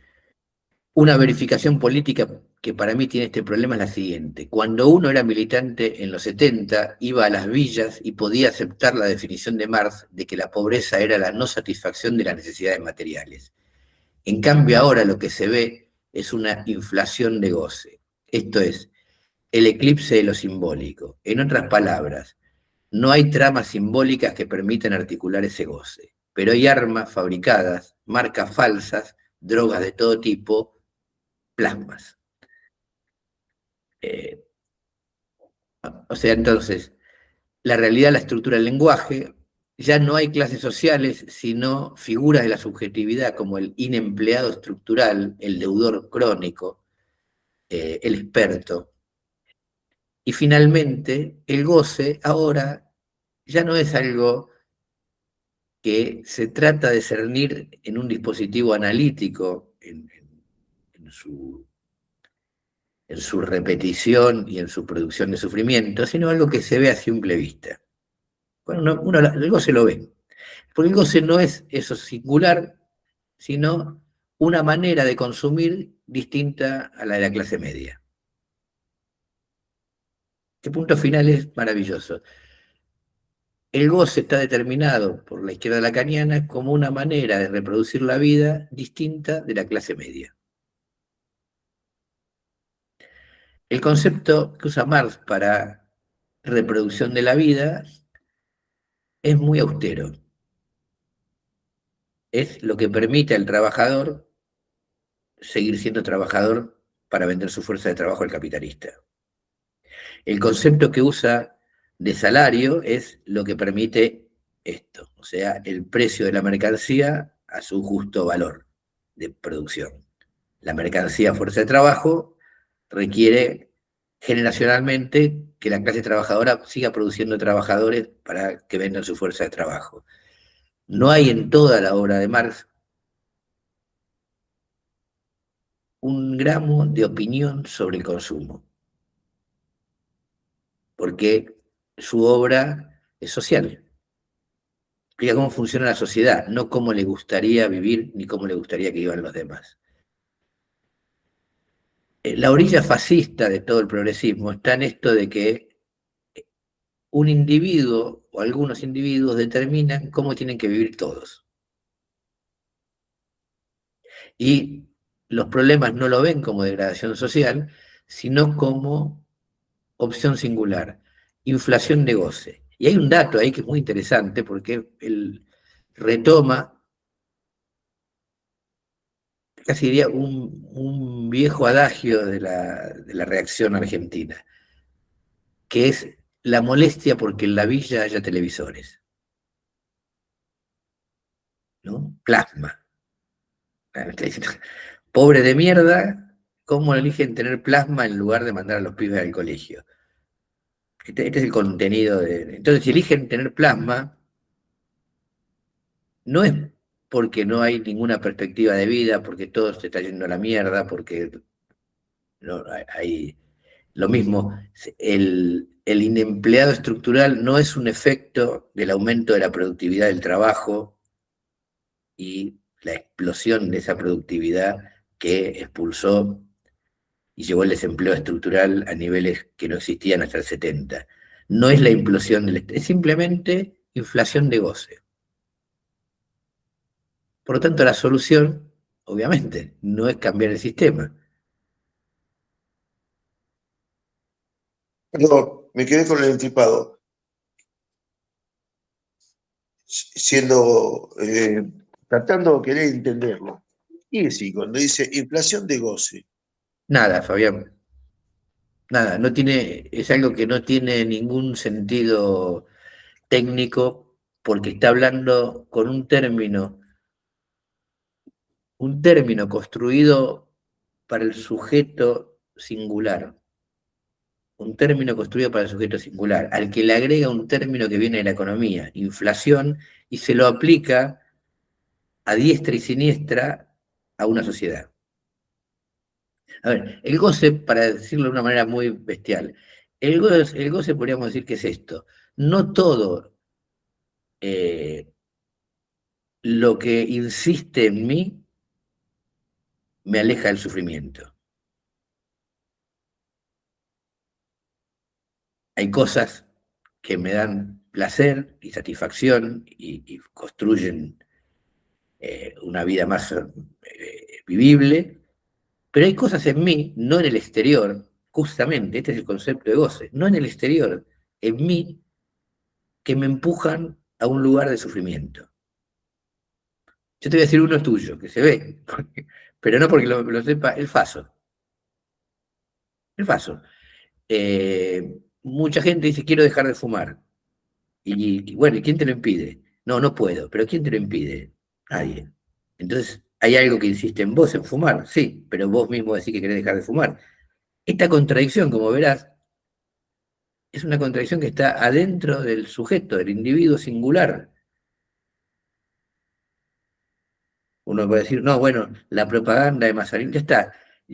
A: una verificación política que para mí tiene este problema es la siguiente. Cuando uno era militante en los 70, iba a las villas y podía aceptar la definición de Marx de que la pobreza era la no satisfacción de las necesidades materiales. En cambio, ahora lo que se ve es una inflación de goce. Esto es, el eclipse de lo simbólico. En otras palabras, no hay tramas simbólicas que permitan articular ese goce, pero hay armas fabricadas, marcas falsas, drogas de todo tipo, plasmas. O sea, entonces, la realidad la estructura el lenguaje, ya no hay clases sociales, sino figuras de la subjetividad como el inempleado estructural, el deudor crónico, el experto. Y finalmente, el goce ahora ya no es algo que se trata de cernir en un dispositivo analítico, en su repetición y en su producción de sufrimiento, sino algo que se ve a simple vista. Bueno, el goce lo ve, porque el goce no es eso singular, sino una manera de consumir distinta a la de la clase media. Este punto final es maravilloso. El goce está determinado por la izquierda lacaniana como una manera de reproducir la vida distinta de la clase media. El concepto que usa Marx para reproducción de la vida es muy austero. Es lo que permite al trabajador seguir siendo trabajador para vender su fuerza de trabajo al capitalista. El concepto que usa de salario es lo que permite esto, o sea, el precio de la mercancía a su justo valor de producción. La mercancía fuerza de trabajo requiere generacionalmente que la clase trabajadora siga produciendo trabajadores para que vendan su fuerza de trabajo. No hay en toda la obra de Marx un gramo de opinión sobre el consumo. porque su obra es social. Explica cómo funciona la sociedad, no cómo le gustaría vivir ni cómo le gustaría que vivan los demás. La orilla fascista de todo el progresismo está en esto de que un individuo o algunos individuos determinan cómo tienen que vivir todos. Y los problemas no lo ven como degradación social, sino como opción singular, inflación de goce. Y hay un dato ahí que es muy interesante porque él retoma, casi diría, un viejo adagio de la reacción argentina, que es la molestia porque en la villa haya televisores, ¿no? Plasma. Pobre de mierda, ¿cómo eligen tener plasma en lugar de mandar a los pibes al colegio? Este es el contenido de... Entonces, si eligen tener plasma, no es porque no hay ninguna perspectiva de vida, porque todo se está yendo a la mierda, porque no, hay lo mismo, el inempleado estructural no es un efecto del aumento de la productividad del trabajo y la explosión de esa productividad que expulsó y llevó el desempleo estructural a niveles que no existían hasta el 70. No es la implosión es simplemente inflación de goce. Por lo tanto, la solución, obviamente, no es cambiar el sistema.
B: Perdón, me quedé con el entripado. Siendo, tratando de querer entenderlo. Y sí, cuando dice inflación de goce.
A: Nada, Fabián. Nada, no tiene, es algo que no tiene ningún sentido técnico porque está hablando con un término construido para el sujeto singular, un término construido para el sujeto singular, al que le agrega un término que viene de la economía, inflación, y se lo aplica a diestra y siniestra a una sociedad. A ver, el goce, para decirlo de una manera muy bestial, el goce podríamos decir que es esto. No todo lo que insiste en mí me aleja del sufrimiento. Hay cosas que me dan placer y satisfacción y construyen una vida más vivible, pero hay cosas en mí, no en el exterior, justamente, este es el concepto de goce, no en el exterior, en mí, que me empujan a un lugar de sufrimiento. Yo te voy a decir uno tuyo, que se ve, pero no porque lo sepa, el faso. El faso. Mucha gente dice, quiero dejar de fumar. Y bueno, ¿y quién te lo impide? No, no puedo, pero ¿quién te lo impide? Nadie. Entonces, ¿hay algo que insiste en vos en fumar? Sí, pero vos mismo decís que querés dejar de fumar. Esta contradicción, como verás, es una contradicción que está adentro del sujeto, del individuo singular. Uno puede decir, no, bueno, la propaganda de Mazarín ya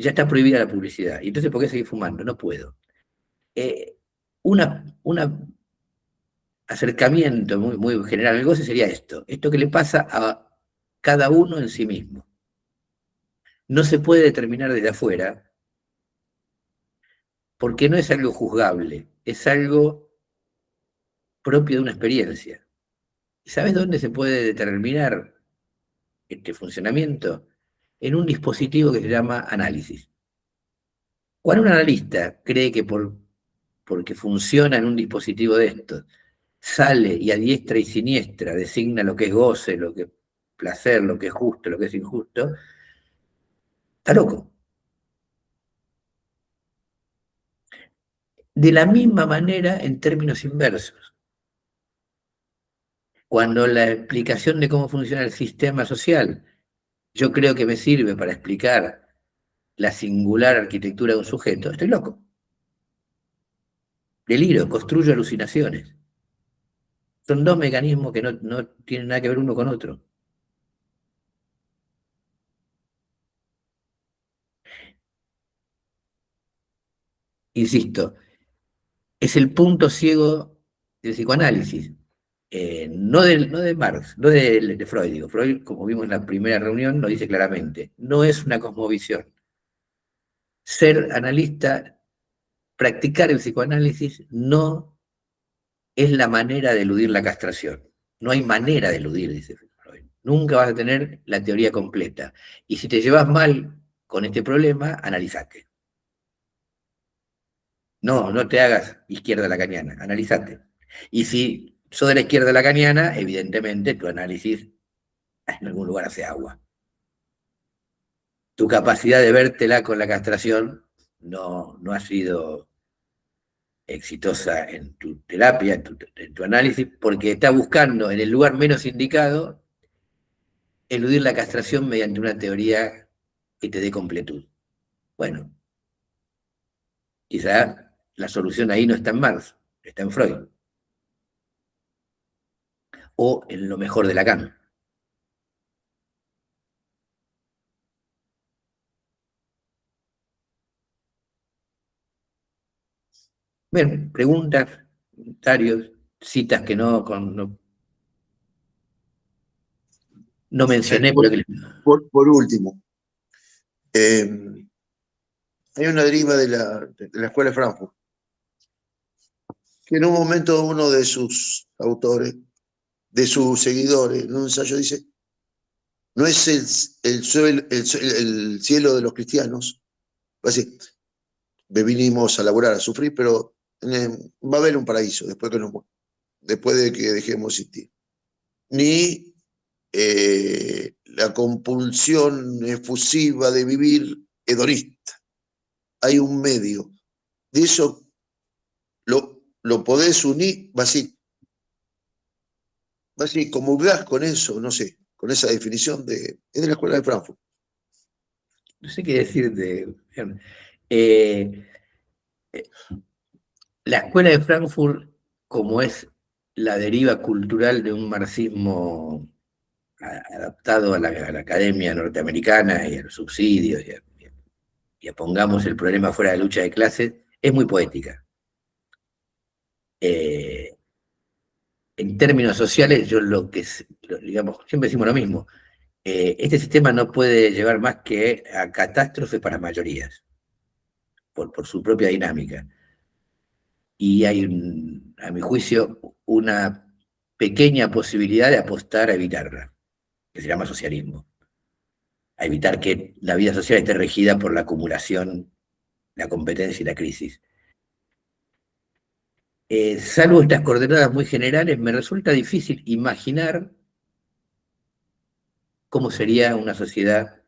A: está prohibida la publicidad. ¿Y entonces por qué seguir fumando? No puedo. Eh, un acercamiento muy, muy general al goce sería esto que le pasa a cada uno en sí mismo. No se puede determinar desde afuera porque no es algo juzgable, es algo propio de una experiencia. ¿Y sabes dónde se puede determinar este funcionamiento? En un dispositivo que se llama análisis. Cuando un analista cree que porque funciona en un dispositivo de estos, sale y a diestra y siniestra designa lo que es goce, lo que es placer, lo que es justo, lo que es injusto, está loco. De la misma manera en términos inversos. Cuando la explicación de cómo funciona el sistema social, yo creo que me sirve para explicar la singular arquitectura de un sujeto, estoy loco. Deliro, construyo alucinaciones. Son dos mecanismos que no tienen nada que ver uno con otro. Insisto, es el punto ciego del psicoanálisis. No de Marx, no de Freud, digo. Freud, como vimos en la primera reunión, lo dice claramente, no es una cosmovisión. Ser analista, practicar el psicoanálisis, no es la manera de eludir la castración. No hay manera de eludir, dice Freud. Nunca vas a tener la teoría completa. Y si te llevas mal con este problema, analízate. No te hagas izquierda lacaniana, analízate. Y si sos de la izquierda lacaniana, evidentemente tu análisis en algún lugar hace agua. Tu capacidad de vértela con la castración no ha sido exitosa en tu terapia, en tu análisis, porque está buscando en el lugar menos indicado eludir la castración mediante una teoría que te dé completud. Bueno, quizá la solución ahí no está en Marx, está en Freud, o en lo mejor de Lacan. Bien, preguntas, comentarios, citas que no mencioné, pero que...
B: Por último, hay una deriva de la Escuela de Frankfurt, que en un momento uno de sus autores, de sus seguidores, en un ensayo dice, no es el cielo de los cristianos, así, vinimos a laburar, a sufrir, pero va a haber un paraíso después de que dejemos de existir. Ni la compulsión efusiva de vivir hedonista. Hay un medio. De eso lo podés unir, así comulgás con eso, no sé, con esa definición es de la Escuela de Frankfurt.
A: No sé qué decirte. La Escuela de Frankfurt, como es la deriva cultural de un marxismo adaptado a la academia norteamericana y a los subsidios, y a pongamos el problema fuera de lucha de clases, es muy poética. En términos sociales, digamos, siempre decimos lo mismo, este sistema no puede llevar más que a catástrofes para mayorías, por su propia dinámica. Y hay, a mi juicio, una pequeña posibilidad de apostar a evitarla, que se llama socialismo. A evitar que la vida social esté regida por la acumulación, la competencia y la crisis. Salvo estas coordenadas muy generales, me resulta difícil imaginar cómo sería una sociedad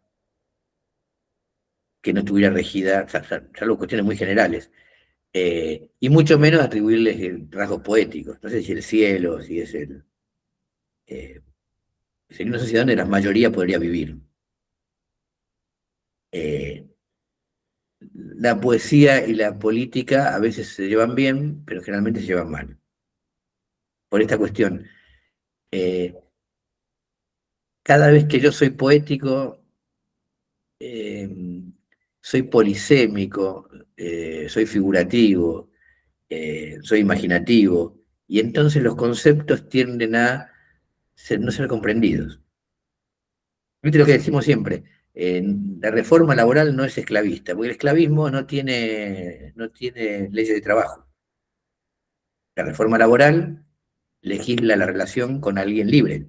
A: que no estuviera regida, salvo cuestiones muy generales, y mucho menos atribuirles rasgos poéticos. No sé si el cielo, si es sería una sociedad donde la mayoría podría vivir. La poesía y la política a veces se llevan bien, pero generalmente se llevan mal. Por esta cuestión, cada vez que yo soy poético, soy polisémico, soy figurativo, soy imaginativo, y entonces los conceptos tienden a no ser comprendidos. ¿Viste lo que decimos siempre? La reforma laboral no es esclavista, porque el esclavismo no tiene leyes de trabajo. La reforma laboral legisla la relación con alguien libre,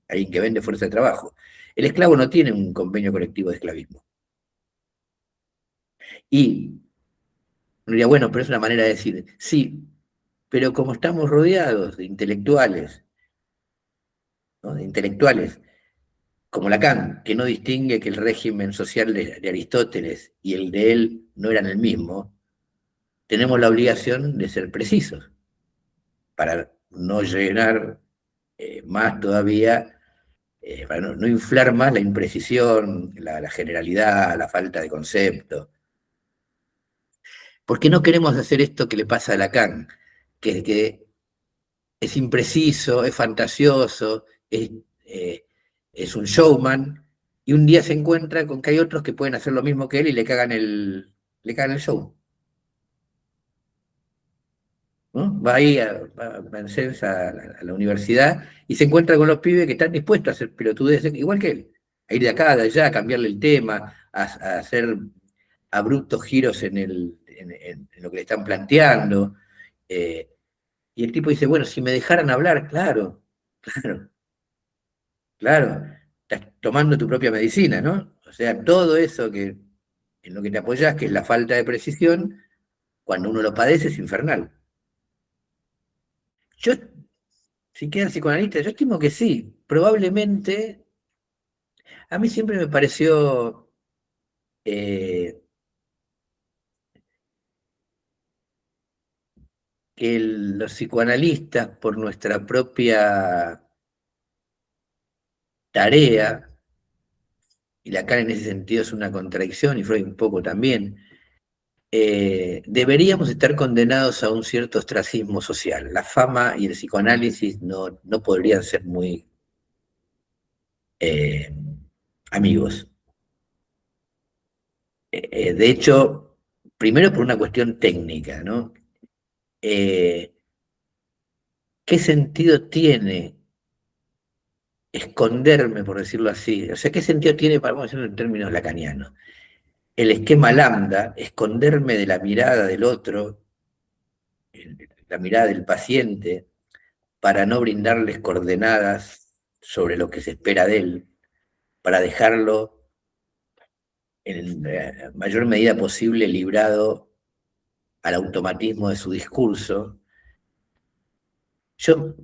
A: alguien que vende fuerza de trabajo. El esclavo no tiene un convenio colectivo de esclavismo. Y uno diría, bueno, pero es una manera de decir, sí, pero como estamos rodeados de intelectuales, ¿no? De intelectuales como Lacan, que no distingue que el régimen social de Aristóteles y el de él no eran el mismo, tenemos la obligación de ser precisos para no llenar más todavía, para no inflar más la imprecisión, la generalidad, la falta de concepto. Porque no queremos hacer esto que le pasa a Lacan, que es impreciso, es fantasioso, es un showman, y un día se encuentra con que hay otros que pueden hacer lo mismo que él y le cagan el show. ¿no? Va ahí va a Vincennes a la universidad y se encuentra con los pibes que están dispuestos a hacer pelotudeces, igual que él, a ir de acá, de allá, a cambiarle el tema, a hacer abruptos giros en lo que le están planteando. eh, y el tipo dice, bueno, si me dejaran hablar, claro, claro, claro, estás tomando tu propia medicina, ¿no? O sea, todo eso que en lo que te apoyas, que es la falta de precisión, cuando uno lo padece es infernal. Yo, si quedan psicoanalistas, yo estimo que sí, probablemente, a mí siempre me pareció eh, que los psicoanalistas, por nuestra propia tarea, y Lacan en ese sentido es una contradicción, y Freud un poco también, deberíamos estar condenados a un cierto ostracismo social. La fama y el psicoanálisis no podrían ser muy eh, amigos. De hecho, primero por una cuestión técnica, ¿no? Eh, ¿Qué sentido tiene esconderme, por decirlo así? O sea, ¿qué sentido tiene, vamos a decirlo en términos lacanianos, el esquema lambda, esconderme de la mirada del otro, la mirada del paciente, para no brindarles coordenadas sobre lo que se espera de él, para dejarlo en la mayor medida posible librado al automatismo de su discurso? Yo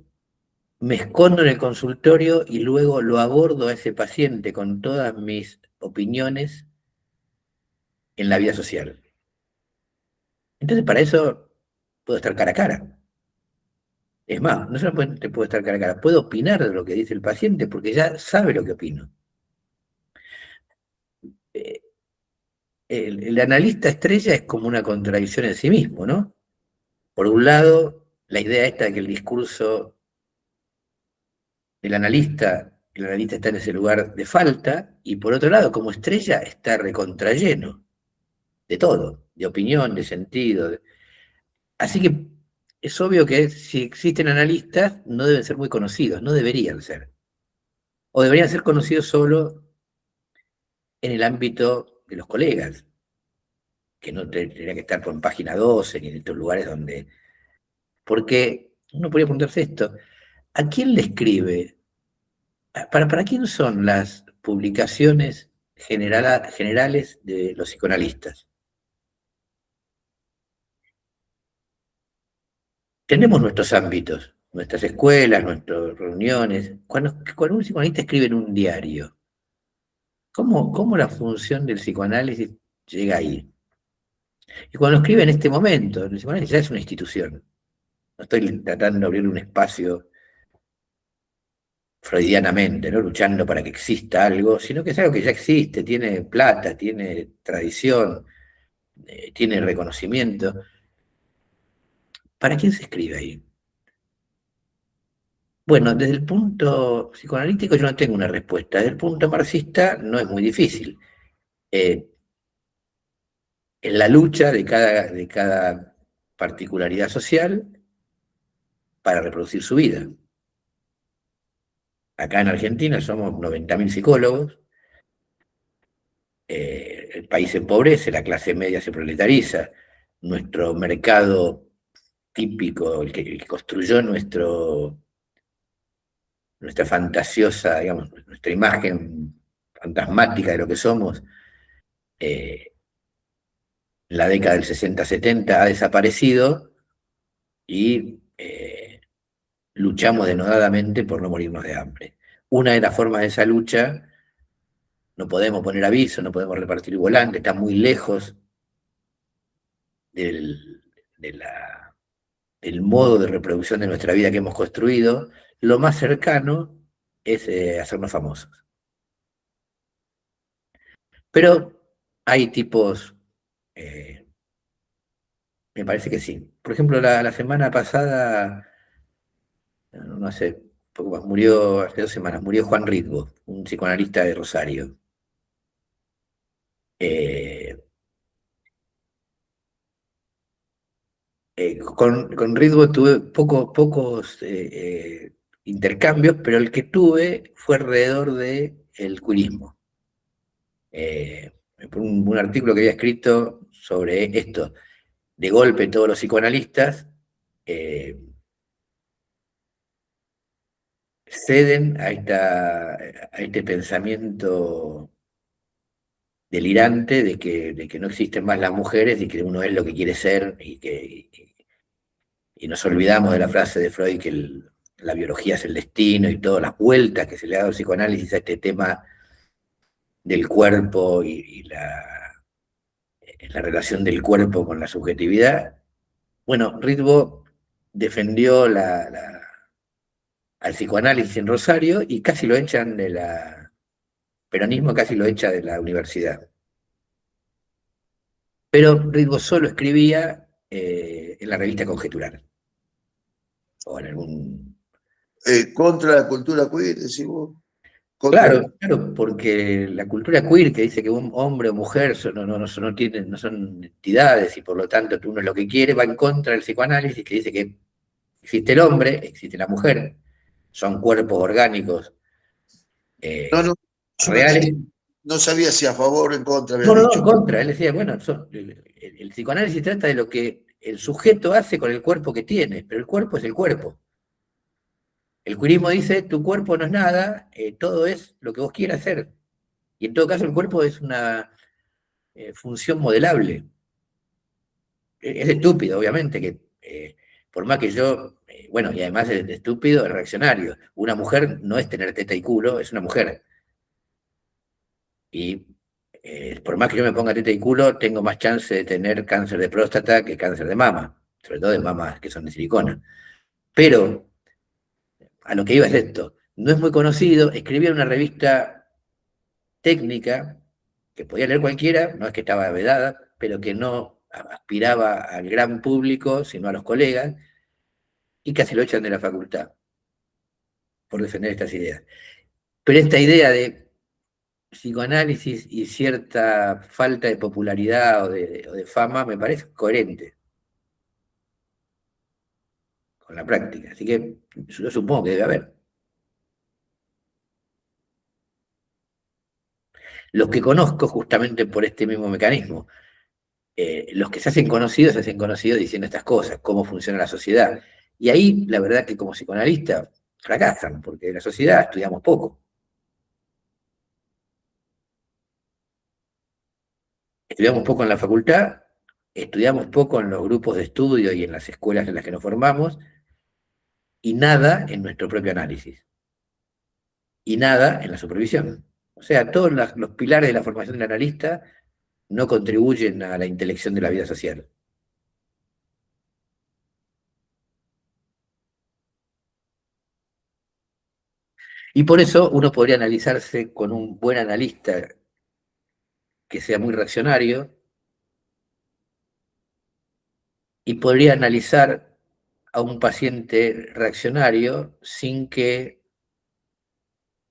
A: me escondo en el consultorio y luego lo abordo a ese paciente con todas mis opiniones en la vida social. Entonces, para eso puedo estar cara a cara. Es más, no solamente puedo estar cara a cara, puedo opinar de lo que dice el paciente porque ya sabe lo que opino. Eh, el analista estrella es como una contradicción en sí mismo, ¿no? Por un lado, la idea esta de que el analista está en ese lugar de falta, y por otro lado, como estrella, está recontrayeno de todo, de opinión, de sentido. Así que es obvio que si existen analistas, no deben ser muy conocidos, no deberían ser. O deberían ser conocidos solo en el ámbito de los colegas, que no tendría que estar en página 12 ni en estos lugares donde... Porque uno podría preguntarse esto, ¿a quién le escribe? ¿Para quién son las publicaciones generales de los psicoanalistas? Tenemos nuestros ámbitos, nuestras escuelas, nuestras reuniones. Cuando un psicoanalista escribe en un diario, ¿cómo la función del psicoanálisis llega ahí? Y cuando escribe en este momento, el psicoanálisis ya es una institución. No estoy tratando de abrir un espacio freudianamente, ¿no? Luchando para que exista algo, sino que es algo que ya existe, tiene plata, tiene tradición, tiene reconocimiento. ¿Para quién se escribe ahí? Bueno, desde el punto psicoanalítico yo no tengo una respuesta. Desde el punto marxista no es muy difícil. Eh, en la lucha de cada particularidad social para reproducir su vida. Acá en Argentina somos 90.000 psicólogos, el país se empobrece, la clase media se proletariza, nuestro mercado típico, el que construyó nuestra fantasiosa, digamos, nuestra imagen fantasmática de lo que somos, en la década del 60-70 ha desaparecido y luchamos denodadamente por no morirnos de hambre. Una de las formas de esa lucha, no podemos poner aviso, no podemos repartir volante, está muy lejos del, de del modo de reproducción de nuestra vida que hemos construido. Lo más cercano es hacernos famosos. Pero hay tipos, eh, me parece que sí. Por ejemplo, la semana pasada, no sé, poco más, murió, hace 2 semanas, murió Juan Ritvo, un psicoanalista de Rosario. Eh, Con Ritvo tuve pocos intercambios, pero el que tuve fue alrededor del queerismo. Por un artículo que había escrito sobre esto. De golpe todos los psicoanalistas ceden a este pensamiento delirante de que no existen más las mujeres y que uno es lo que quiere ser y nos olvidamos de la frase de Freud que la biología es el destino y todas las vueltas que se le ha dado al psicoanálisis a este tema del cuerpo y la relación del cuerpo con la subjetividad. Bueno, Ritvo defendió al psicoanálisis en Rosario y casi lo echan peronismo casi lo echa de la universidad. Pero Ritvo solo escribía en la revista Conjetural. O en algún...
B: Contra la cultura queer, decís vos. Contra...
A: Claro, porque la cultura queer que dice que un hombre o mujer no son entidades y por lo tanto uno es lo que quiere, va en contra del psicoanálisis que dice que existe el hombre, existe la mujer, son cuerpos orgánicos
B: yo
A: reales.
B: no sabía si a favor o en contra había
A: No,
B: dicho.
A: en contra. Él decía, bueno, el psicoanálisis trata de lo que el sujeto hace con el cuerpo que tiene, pero el cuerpo es el cuerpo. El queerismo dice, tu cuerpo no es nada, todo es lo que vos quieras hacer. Y en todo caso el cuerpo es una función modelable. Es estúpido, obviamente, que por más que yo, bueno, y además es estúpido, es reaccionario. Una mujer no es tener teta y culo, es una mujer. Y por más que yo me ponga teta y culo, tengo más chance de tener cáncer de próstata que cáncer de mama, sobre todo de mamas que son de silicona. Pero a lo que iba es esto, no es muy conocido, escribía en una revista técnica que podía leer cualquiera, no es que estaba vedada, pero que no aspiraba al gran público, sino a los colegas, y casi lo echan de la facultad por defender estas ideas. Pero esta idea de psicoanálisis y cierta falta de popularidad o de fama me parece coherente con la práctica. Así que yo supongo que debe haber. Los que conozco justamente por este mismo mecanismo, los que se hacen conocidos diciendo estas cosas, cómo funciona la sociedad. Y ahí, la verdad que como psicoanalista fracasan, porque de la sociedad estudiamos poco. Estudiamos poco en la facultad, estudiamos poco en los grupos de estudio y en las escuelas en las que nos formamos, y nada en nuestro propio análisis, y nada en la supervisión. O sea, todos los pilares de la formación del analista no contribuyen a la intelección de la vida social. Y por eso uno podría analizarse con un buen analista que sea muy reaccionario y podría analizar a un paciente reaccionario sin que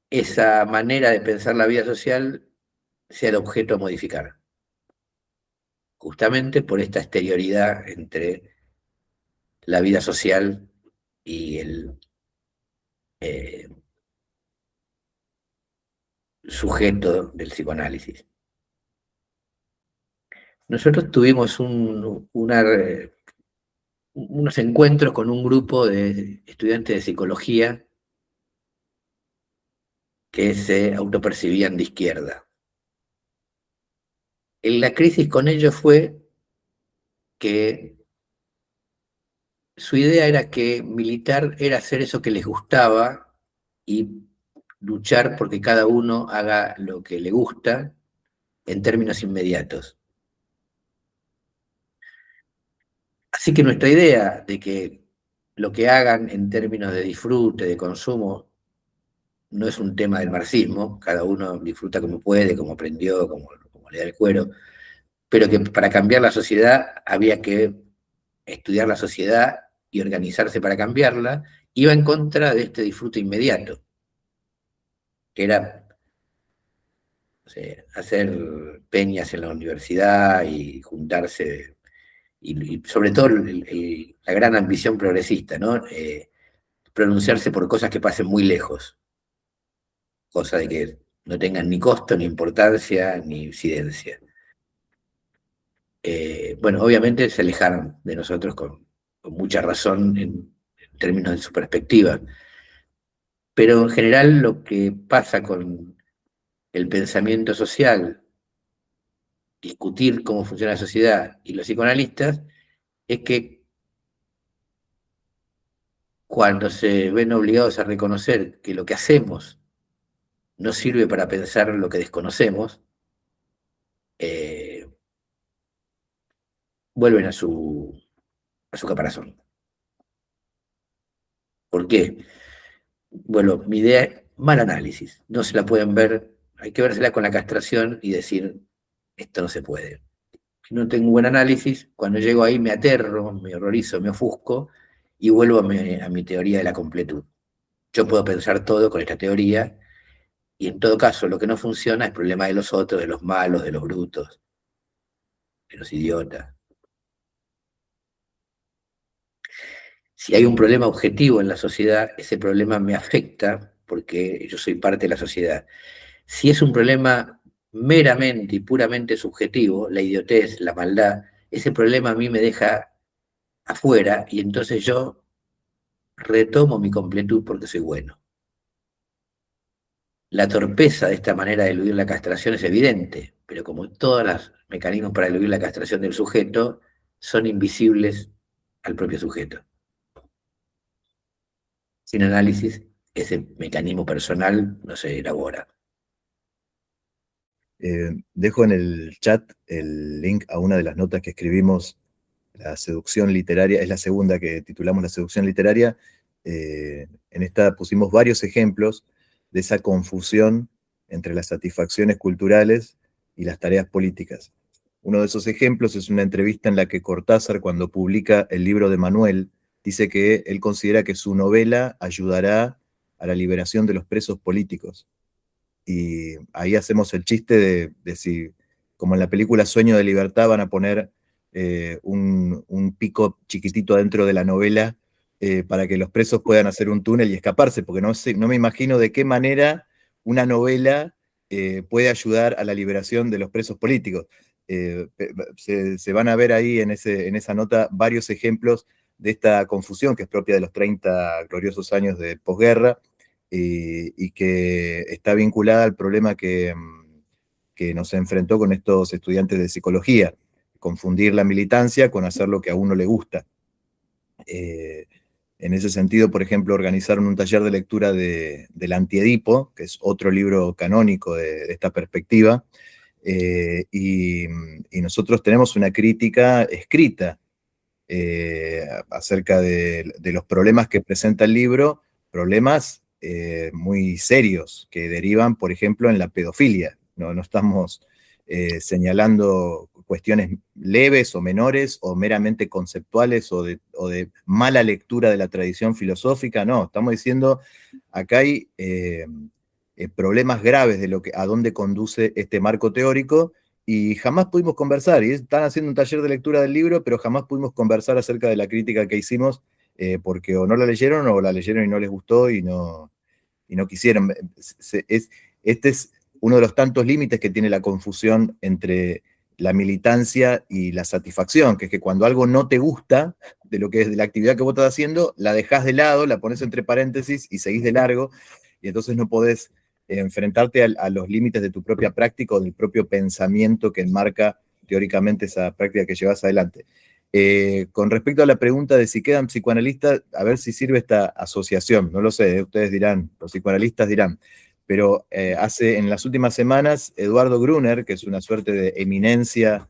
A: esa manera de pensar la vida social sea el objeto a modificar. Justamente por esta exterioridad entre la vida social y el sujeto del psicoanálisis. Nosotros tuvimos unos encuentros con un grupo de estudiantes de psicología que se autopercibían de izquierda. La crisis con ellos fue que su idea era que militar era hacer eso que les gustaba y luchar porque cada uno haga lo que le gusta en términos inmediatos. Así que nuestra idea de que lo que hagan en términos de disfrute, de consumo, no es un tema del marxismo, cada uno disfruta como puede, como aprendió, como le da el cuero, pero que para cambiar la sociedad había que estudiar la sociedad y organizarse para cambiarla, iba en contra de este disfrute inmediato, que era, o sea, hacer peñas en la universidad y juntarse y sobre todo la gran ambición progresista, ¿no? Pronunciarse por cosas que pasen muy lejos, cosa de que no tengan ni costo, ni importancia, ni incidencia. Bueno, obviamente se alejaron de nosotros con mucha razón en términos de su perspectiva, pero en general lo que pasa con el pensamiento social, discutir cómo funciona la sociedad y los psicoanalistas, es que cuando se ven obligados a reconocer que lo que hacemos no sirve para pensar lo que desconocemos, eh, vuelven a su caparazón. ¿Por qué? Bueno, mi idea es mal análisis. No se la pueden ver, hay que vérsela con la castración y decir, esto no se puede. Si no tengo un buen análisis, cuando llego ahí me aterro, me horrorizo, me ofusco y vuelvo a mi teoría de la completud. Yo puedo pensar todo con esta teoría y en todo caso lo que no funciona es problema de los otros, de los malos, de los brutos, de los idiotas. Si hay un problema objetivo en la sociedad, ese problema me afecta porque yo soy parte de la sociedad. Si es un problema meramente y puramente subjetivo, la idiotez, la maldad, ese problema a mí me deja afuera y entonces yo retomo mi completud porque soy bueno. La torpeza de esta manera de eludir la castración es evidente, pero como todos los mecanismos para eludir la castración del sujeto, son invisibles al propio sujeto. Sin análisis, ese mecanismo personal no se elabora.
D: Dejo en el chat el link a una de las notas que escribimos, La seducción literaria, es la segunda que titulamos La seducción literaria. En esta pusimos varios ejemplos de esa confusión entre las satisfacciones culturales y las tareas políticas. Uno de esos ejemplos es una entrevista en la que Cortázar, cuando publica el libro de Manuel, dice que él considera que su novela ayudará a la liberación de los presos políticos. Y ahí hacemos el chiste de si, como en la película Sueño de Libertad, van a poner un pico chiquitito dentro de la novela para que los presos puedan hacer un túnel y escaparse, porque no me imagino de qué manera una novela puede ayudar a la liberación de los presos políticos. Se van a ver ahí en esa nota varios ejemplos de esta confusión que es propia de los 30 gloriosos años de posguerra, y que está vinculada al problema que nos enfrentó con estos estudiantes de psicología, confundir la militancia con hacer lo que a uno le gusta. En ese sentido, por ejemplo, organizaron un taller de lectura del Antiedipo, que es otro libro canónico de esta perspectiva, y nosotros tenemos una crítica escrita acerca de los problemas que presenta el libro, problemas muy serios que derivan, por ejemplo, en la pedofilia. No estamos señalando cuestiones leves o menores o meramente conceptuales o de mala lectura de la tradición filosófica, no, estamos diciendo acá hay problemas graves de a dónde conduce este marco teórico, y jamás pudimos conversar, y están haciendo un taller de lectura del libro, pero jamás pudimos conversar acerca de la crítica que hicimos, porque o no la leyeron o la leyeron y no les gustó y no quisieron. Este es uno de los tantos límites que tiene la confusión entre la militancia y la satisfacción, que es que cuando algo no te gusta de lo que es de la actividad que vos estás haciendo, la dejás de lado, la pones entre paréntesis y seguís de largo, y entonces no podés enfrentarte a los límites de tu propia práctica o del propio pensamiento que enmarca teóricamente esa práctica que llevas adelante. Con respecto a la pregunta de si quedan psicoanalistas, a ver si sirve esta asociación, no lo sé, ustedes dirán, los psicoanalistas dirán, pero en las últimas semanas, Eduardo Gruner, que es una suerte de eminencia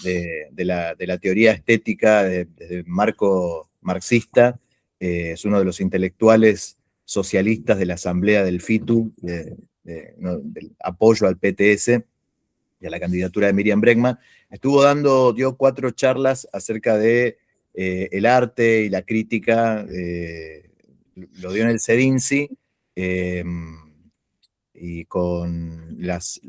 D: de la teoría estética desde el marco marxista, es uno de los intelectuales socialistas de la asamblea del FITU, del apoyo al PTS y a la candidatura de Miriam Bregman, dio 4 charlas acerca de el arte y la crítica, lo dio en el CEDINSI, y con las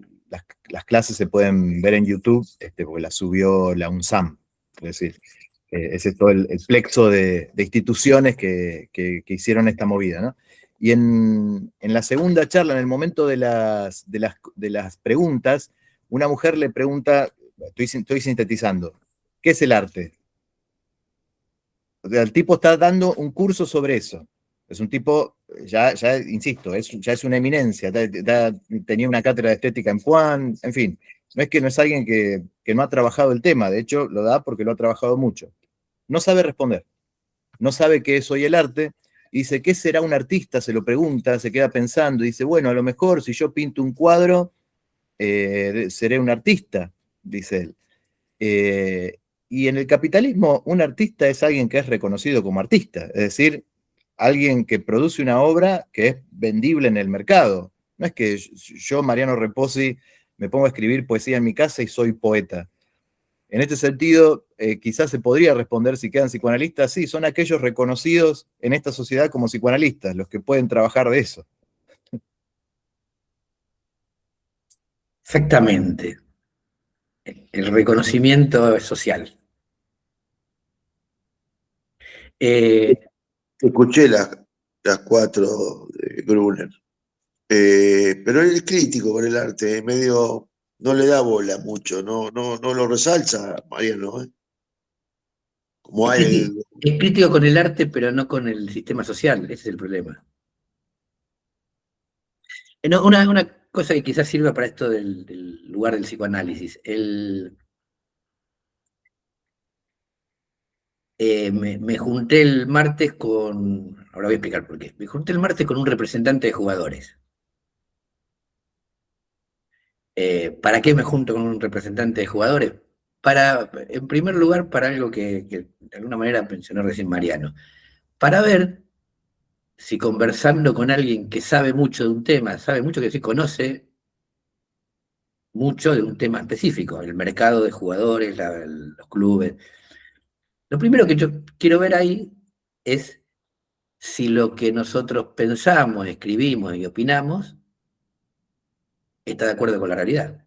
D: clases se pueden ver en YouTube, porque las subió la UNSAM. Es decir, ese es todo el plexo de instituciones que hicieron esta movida, ¿no? Y en la segunda charla, en el momento de las preguntas, una mujer le pregunta, estoy sintetizando, ¿qué es el arte? O sea, el tipo está dando un curso sobre eso. Es un tipo, ya insisto, ya es una eminencia, tenía una cátedra de estética en Juan, en fin, no es alguien que no ha trabajado el tema, de hecho lo da porque lo ha trabajado mucho. No sabe responder, no sabe qué es hoy el arte, y dice, ¿qué será un artista? Se lo pregunta, se queda pensando, y dice, bueno, a lo mejor si yo pinto un cuadro, seré un artista, dice él. Y en el capitalismo, un artista es alguien que es reconocido como artista, es decir, alguien que produce una obra que es vendible en el mercado. No es que yo, Mariano Reposi, me pongo a escribir poesía en mi casa y soy poeta. En este sentido, quizás se podría responder si quedan psicoanalistas. Sí, son aquellos reconocidos en esta sociedad como psicoanalistas, los que pueden trabajar de eso.
A: Exactamente. El reconocimiento social.
B: Escuché las 4 de Gruner, pero él es crítico con el arte, medio no le da bola mucho, no lo resalza, Mariano, ¿eh? Como hay.
A: Es crítico con el arte, pero no con el sistema social, ese es el problema. No, una cosa que quizás sirva para esto del lugar del psicoanálisis. Me junté el martes con, ahora voy a explicar por qué, me junté el martes con un representante de jugadores. ¿Para qué me junto con un representante de jugadores? En primer lugar, para algo que de alguna manera mencionó recién Mariano, para ver si conversando con alguien que sabe mucho de un tema, sabe mucho que sí conoce mucho de un tema específico, el mercado de jugadores, los clubes. Lo primero que yo quiero ver ahí es si lo que nosotros pensamos, escribimos y opinamos está de acuerdo con la realidad.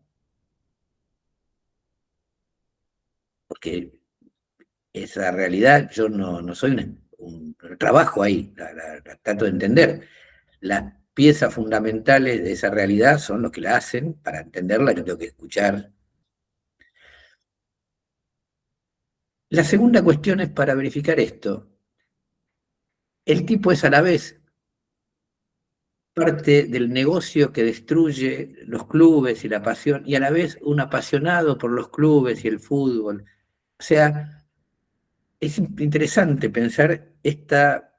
A: Porque esa realidad yo no soy trabajo ahí, la trato de entender. Las piezas fundamentales de esa realidad son los que la hacen, para entenderla yo tengo que escuchar. La segunda cuestión es para verificar esto. El tipo es a la vez parte del negocio que destruye los clubes y la pasión, y a la vez un apasionado por los clubes y el fútbol. O sea, es interesante pensar esta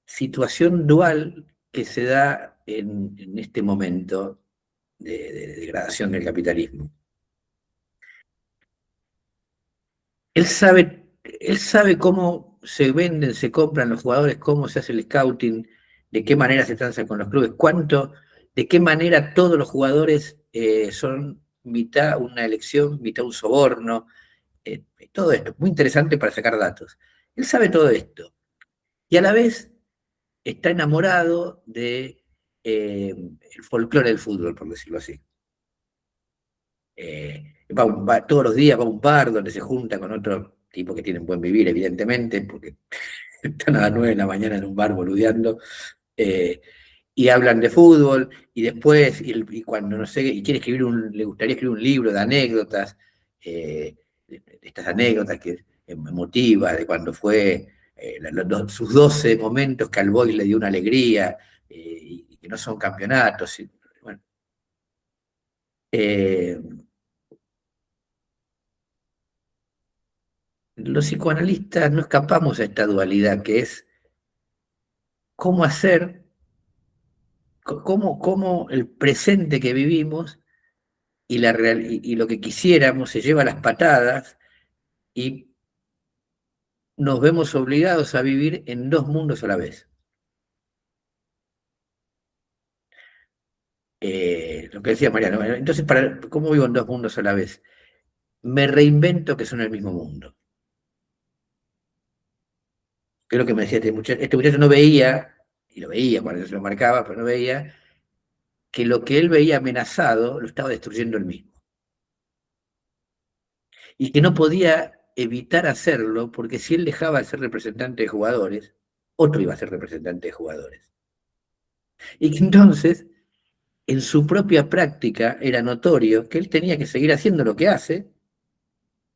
A: situación dual que se da en este momento de degradación del capitalismo. Él sabe cómo se venden, se compran los jugadores, cómo se hace el scouting, de qué manera se transan con los clubes, de qué manera todos los jugadores son mitad una elección, mitad un soborno, todo esto, muy interesante para sacar datos. Él sabe todo esto y a la vez está enamorado de el folclore del fútbol, por decirlo así. Todos los días va a un bar donde se junta con otro tipo que tiene un buen vivir, evidentemente, porque están a las 9 de la mañana en un bar boludeando, y hablan de fútbol, y después, y cuando no sé, y quiere le gustaría escribir un libro de anécdotas, de estas anécdotas que emotivas, de cuando fue sus 12 momentos que al Boys le dio una alegría, y que no son campeonatos. Bueno, los psicoanalistas no escapamos a esta dualidad que es cómo hacer, cómo el presente que vivimos y lo que quisiéramos se lleva a las patadas y nos vemos obligados a vivir en dos mundos a la vez. Lo que decía Mariano, entonces, ¿cómo vivo en dos mundos a la vez? Me reinvento que son el mismo mundo. Que es lo que me decía este muchacho no veía, y lo veía cuando se lo marcaba, pero no veía que lo que él veía amenazado lo estaba destruyendo él mismo. Y que no podía evitar hacerlo, porque si él dejaba de ser representante de jugadores, otro iba a ser representante de jugadores. Y que entonces, en su propia práctica, era notorio que él tenía que seguir haciendo lo que hace,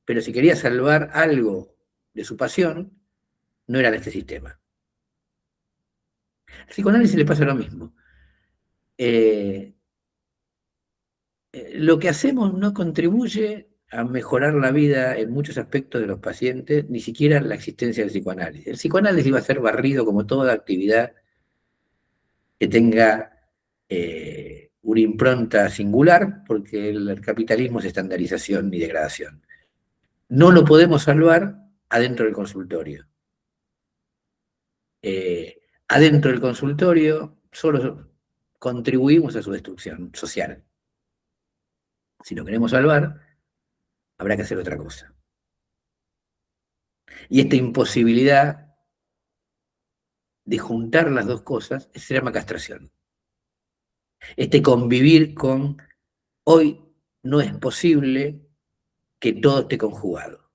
A: pero si quería salvar algo de su pasión, no era en este sistema. Al psicoanálisis le pasa lo mismo. Lo que hacemos no contribuye a mejorar la vida en muchos aspectos de los pacientes, ni siquiera la existencia del psicoanálisis. El psicoanálisis va a ser barrido como toda actividad que tenga una impronta singular, porque el capitalismo es estandarización y degradación. No lo podemos salvar adentro del consultorio. Adentro del consultorio solo contribuimos a su destrucción social. Si lo queremos salvar, habrá que hacer otra cosa. Y esta imposibilidad de juntar las dos cosas se llama castración. Este convivir con hoy no es posible que todo esté conjugado.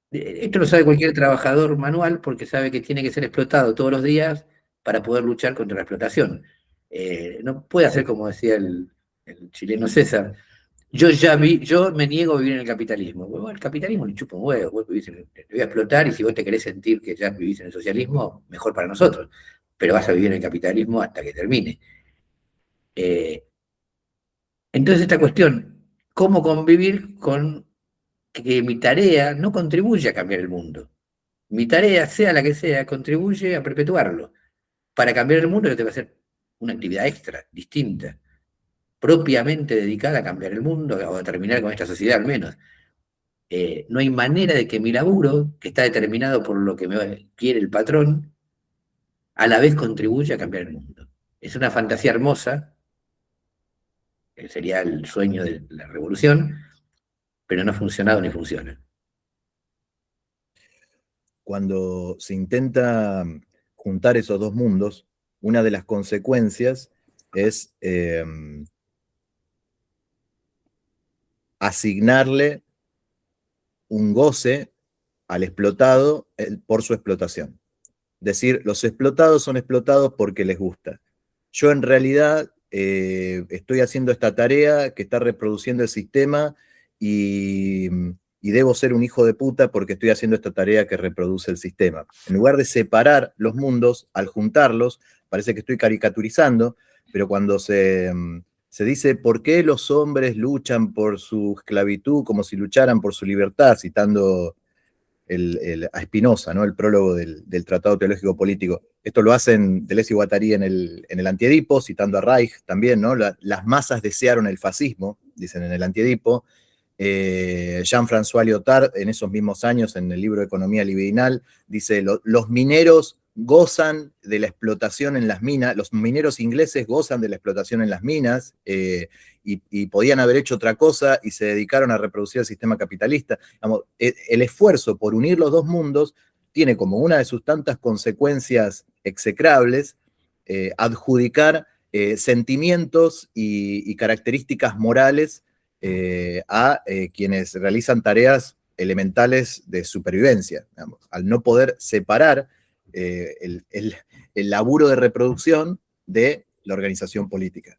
A: Esto lo sabe cualquier trabajador manual porque sabe que tiene que ser explotado todos los días para poder luchar contra la explotación. No puede hacer como decía el chileno César. Yo me niego a vivir en el capitalismo. Bueno, el capitalismo le chupa un huevo, vos te voy a explotar y si vos te querés sentir que ya vivís en el socialismo, mejor para nosotros. Pero vas a vivir en el capitalismo hasta que termine. Entonces esta cuestión, ¿cómo convivir con que mi tarea no contribuye a cambiar el mundo? Mi tarea, sea la que sea, contribuye a perpetuarlo. Para cambiar el mundo yo tengo que hacer una actividad extra, distinta, propiamente dedicada a cambiar el mundo o a terminar con esta sociedad al menos. No hay manera de que mi laburo, que está determinado por lo que me quiere el patrón, a la vez contribuya a cambiar el mundo. Es una fantasía hermosa, que sería el sueño de la revolución, pero no ha funcionado ni funciona.
D: Cuando se intenta juntar esos dos mundos, una de las consecuencias es asignarle un goce al explotado por su explotación. Decir, los explotados son explotados porque les gusta. Yo en realidad estoy haciendo esta tarea que está reproduciendo el sistema y debo ser un hijo de puta porque estoy haciendo esta tarea que reproduce el sistema. En lugar de separar los mundos, al juntarlos, parece que estoy caricaturizando, pero cuando se dice por qué los hombres luchan por su esclavitud como si lucharan por su libertad, citando a Spinoza, ¿no? El prólogo del Tratado Teológico Político. Esto lo hacen Deleuze y Guattari en el Antiedipo, citando a Reich también, ¿no? Las masas desearon el fascismo, dicen en el Antiedipo. Jean-François Lyotard, en esos mismos años, en el libro Economía Libidinal, dice, los mineros gozan de la explotación en las minas, los mineros ingleses gozan de la explotación en las minas, y podían haber hecho otra cosa y se dedicaron a reproducir el sistema capitalista. Digamos, el esfuerzo por unir los dos mundos tiene como una de sus tantas consecuencias execrables adjudicar sentimientos y características morales a quienes realizan tareas elementales de supervivencia, digamos, al no poder separar el laburo de reproducción de la organización política.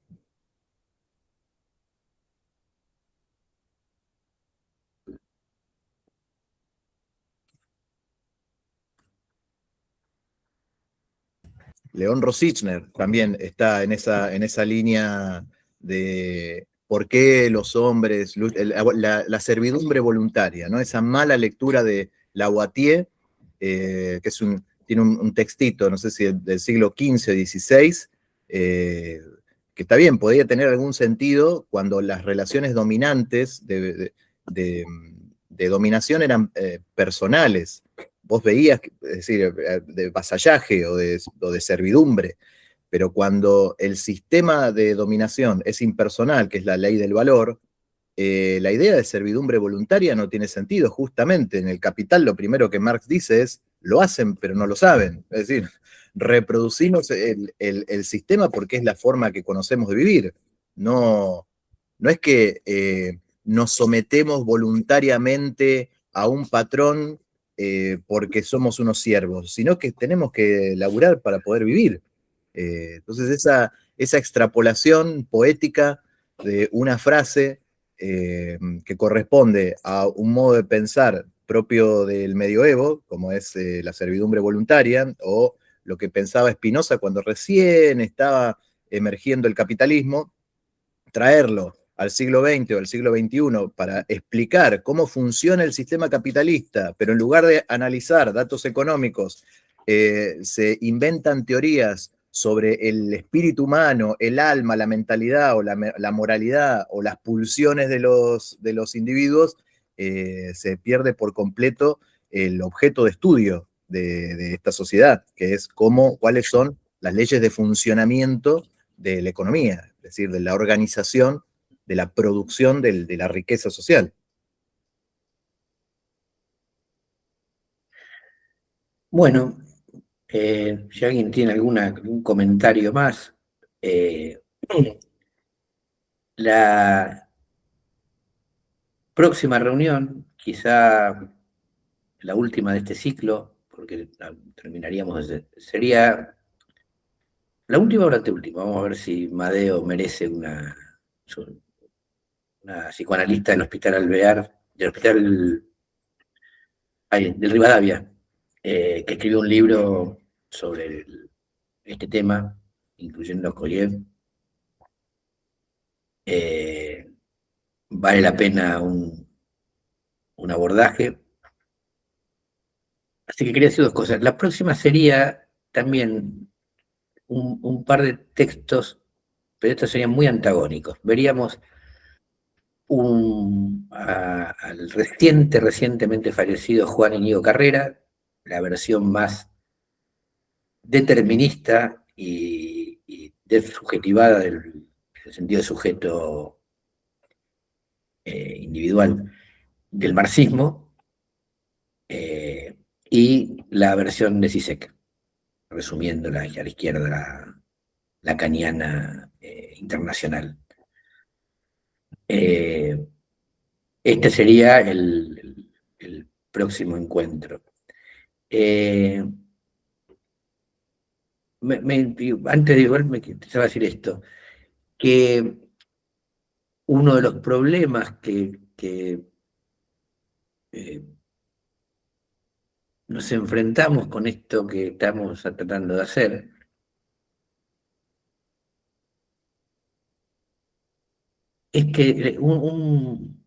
D: León Rosichner también está en esa línea de por qué los hombres, la servidumbre voluntaria, ¿no? Esa mala lectura de Lavoisier, que tiene un textito, no sé si del siglo XV o XVI, que está bien, podría tener algún sentido cuando las relaciones dominantes de dominación eran personales. Vos veías, es decir, de vasallaje o de servidumbre, pero cuando el sistema de dominación es impersonal, que es la ley del valor, la idea de servidumbre voluntaria no tiene sentido. Justamente en El Capital lo primero que Marx dice es, lo hacen pero no lo saben. Es decir, reproducimos el sistema porque es la forma que conocemos de vivir. No es que nos sometemos voluntariamente a un patrón porque somos unos siervos, sino que tenemos que laburar para poder vivir. Entonces esa extrapolación poética de una frase que corresponde a un modo de pensar propio del medioevo, como es la servidumbre voluntaria, o lo que pensaba Spinoza cuando recién estaba emergiendo el capitalismo, traerlo al siglo XX o al siglo XXI para explicar cómo funciona el sistema capitalista, pero en lugar de analizar datos económicos, se inventan teorías sobre el espíritu humano, el alma, la mentalidad o la moralidad o las pulsiones de los individuos, se pierde por completo el objeto de estudio de esta sociedad, que es cuáles son las leyes de funcionamiento de la economía, es decir, de la organización, de la producción de la riqueza social.
A: Bueno, si alguien tiene algún comentario más, la próxima reunión, quizá la última de este ciclo, porque terminaríamos, sería la última o la anteúltima. Vamos a ver si Madeo merece una psicoanalista del Hospital Alvear, del Hospital del Rivadavia, que escribió un libro sobre este tema, incluyendo a Koyev. Vale la pena un abordaje. Así que quería decir dos cosas. La próxima sería también un par de textos, pero estos serían muy antagónicos. Veríamos al recientemente fallecido Juan Íñigo Carrera, la versión más determinista y desubjetivada del sentido de sujeto individual del marxismo, y la versión de Zizek, resumiendo a la izquierda lacaniana internacional. Este sería el próximo encuentro. Antes de igual me quisiera decir esto, que uno de los problemas que nos enfrentamos con esto que estamos tratando de hacer es que un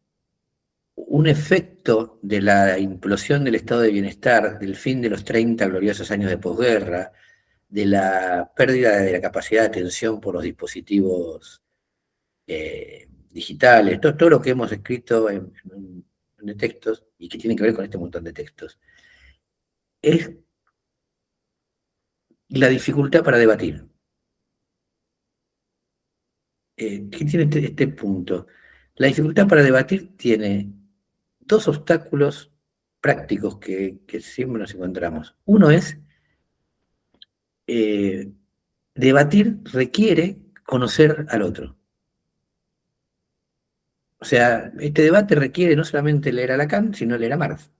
A: efecto de la implosión del estado de bienestar, del fin de los 30 gloriosos años de posguerra, de la pérdida de la capacidad de atención por los dispositivos digitales, todo lo que hemos escrito en textos y que tiene que ver con este montón de textos, es la dificultad para debatir. ¿Qué tiene este punto? La dificultad para debatir tiene dos obstáculos prácticos que siempre nos encontramos. Uno es, debatir requiere conocer al otro. O sea, este debate requiere no solamente leer a Lacan, sino leer a Marx.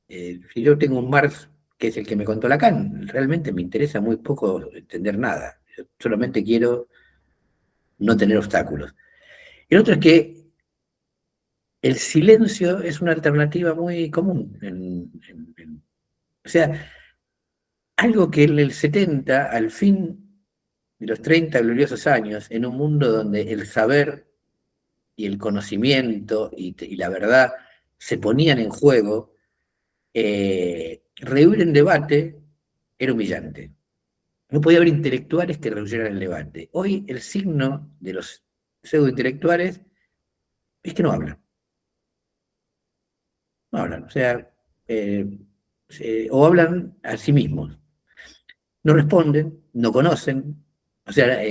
A: Si yo tengo un Marx que es el que me contó Lacan, realmente me interesa muy poco entender nada. Yo solamente quiero no tener obstáculos. El otro es que el silencio es una alternativa muy común. O sea, algo que en el 70, al fin de los 30 gloriosos años, en un mundo donde el saber y el conocimiento y la verdad se ponían en juego, rehuir el debate era humillante. No podía haber intelectuales que rehuyeran el debate. Hoy el signo de los pseudointelectuales es que no hablan. No hablan, o sea, o hablan a sí mismos. No responden, no conocen. O sea,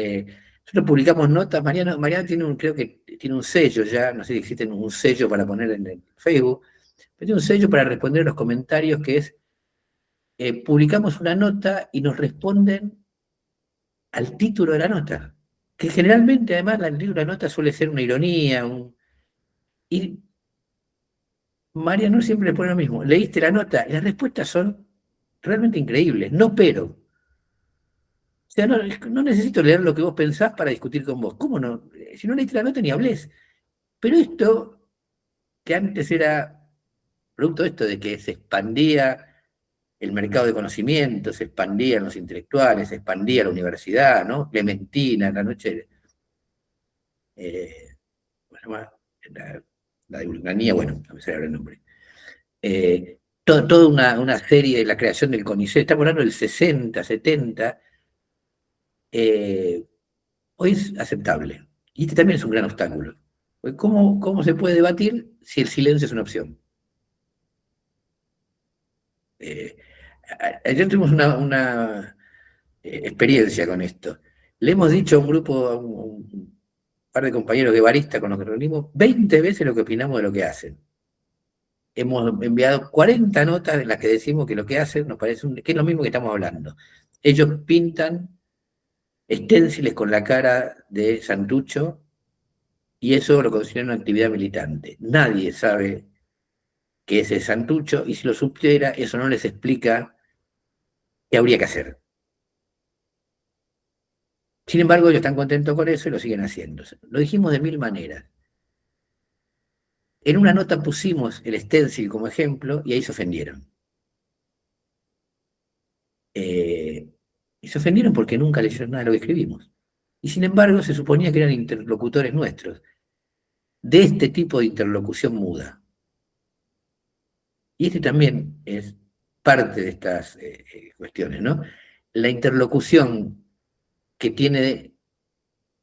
A: nosotros publicamos notas. Mariana creo que tiene un sello ya, no sé si existe un sello para poner en el Facebook, pero tiene un sello para responder a los comentarios que es, publicamos una nota y nos responden al título de la nota. que generalmente además la nota suele ser una ironía, y María no siempre le pone lo mismo. Leíste la nota y las respuestas son realmente increíbles, no pero. O sea, no necesito leer lo que vos pensás para discutir con vos. ¿Cómo no? Si no leíste la nota ni hablés. Pero esto, que antes era producto de esto de que se expandía el mercado de conocimiento, se expandían los intelectuales, se expandía la universidad, ¿no? Clementina, la noche, bueno, la de Urganía, bueno, no me sale ahora el nombre. Toda una serie de la creación del CONICET, estamos hablando del 60, 70, hoy es aceptable. Y este también es un gran obstáculo. ¿Cómo se puede debatir si el silencio es una opción? Ayer tuvimos una experiencia con esto. Le hemos dicho a un grupo, a un par de compañeros guevaristas con los que nos reunimos, 20 veces lo que opinamos de lo que hacen. Hemos enviado 40 notas en las que decimos que lo que hacen nos parece que es lo mismo que estamos hablando. Ellos pintan esténciles con la cara de Santucho y eso lo consideran una actividad militante. Nadie sabe qué es el Santucho y si lo supiera, eso no les explica qué habría que hacer. Sin embargo, ellos están contentos con eso y lo siguen haciendo. Lo dijimos de 1000 maneras. En una nota pusimos el stencil como ejemplo y ahí se ofendieron. Y se ofendieron porque nunca leyeron nada de lo que escribimos. Y sin embargo, se suponía que eran interlocutores nuestros, de este tipo de interlocución muda. Y este también es parte de estas cuestiones, ¿no? La interlocución que tiene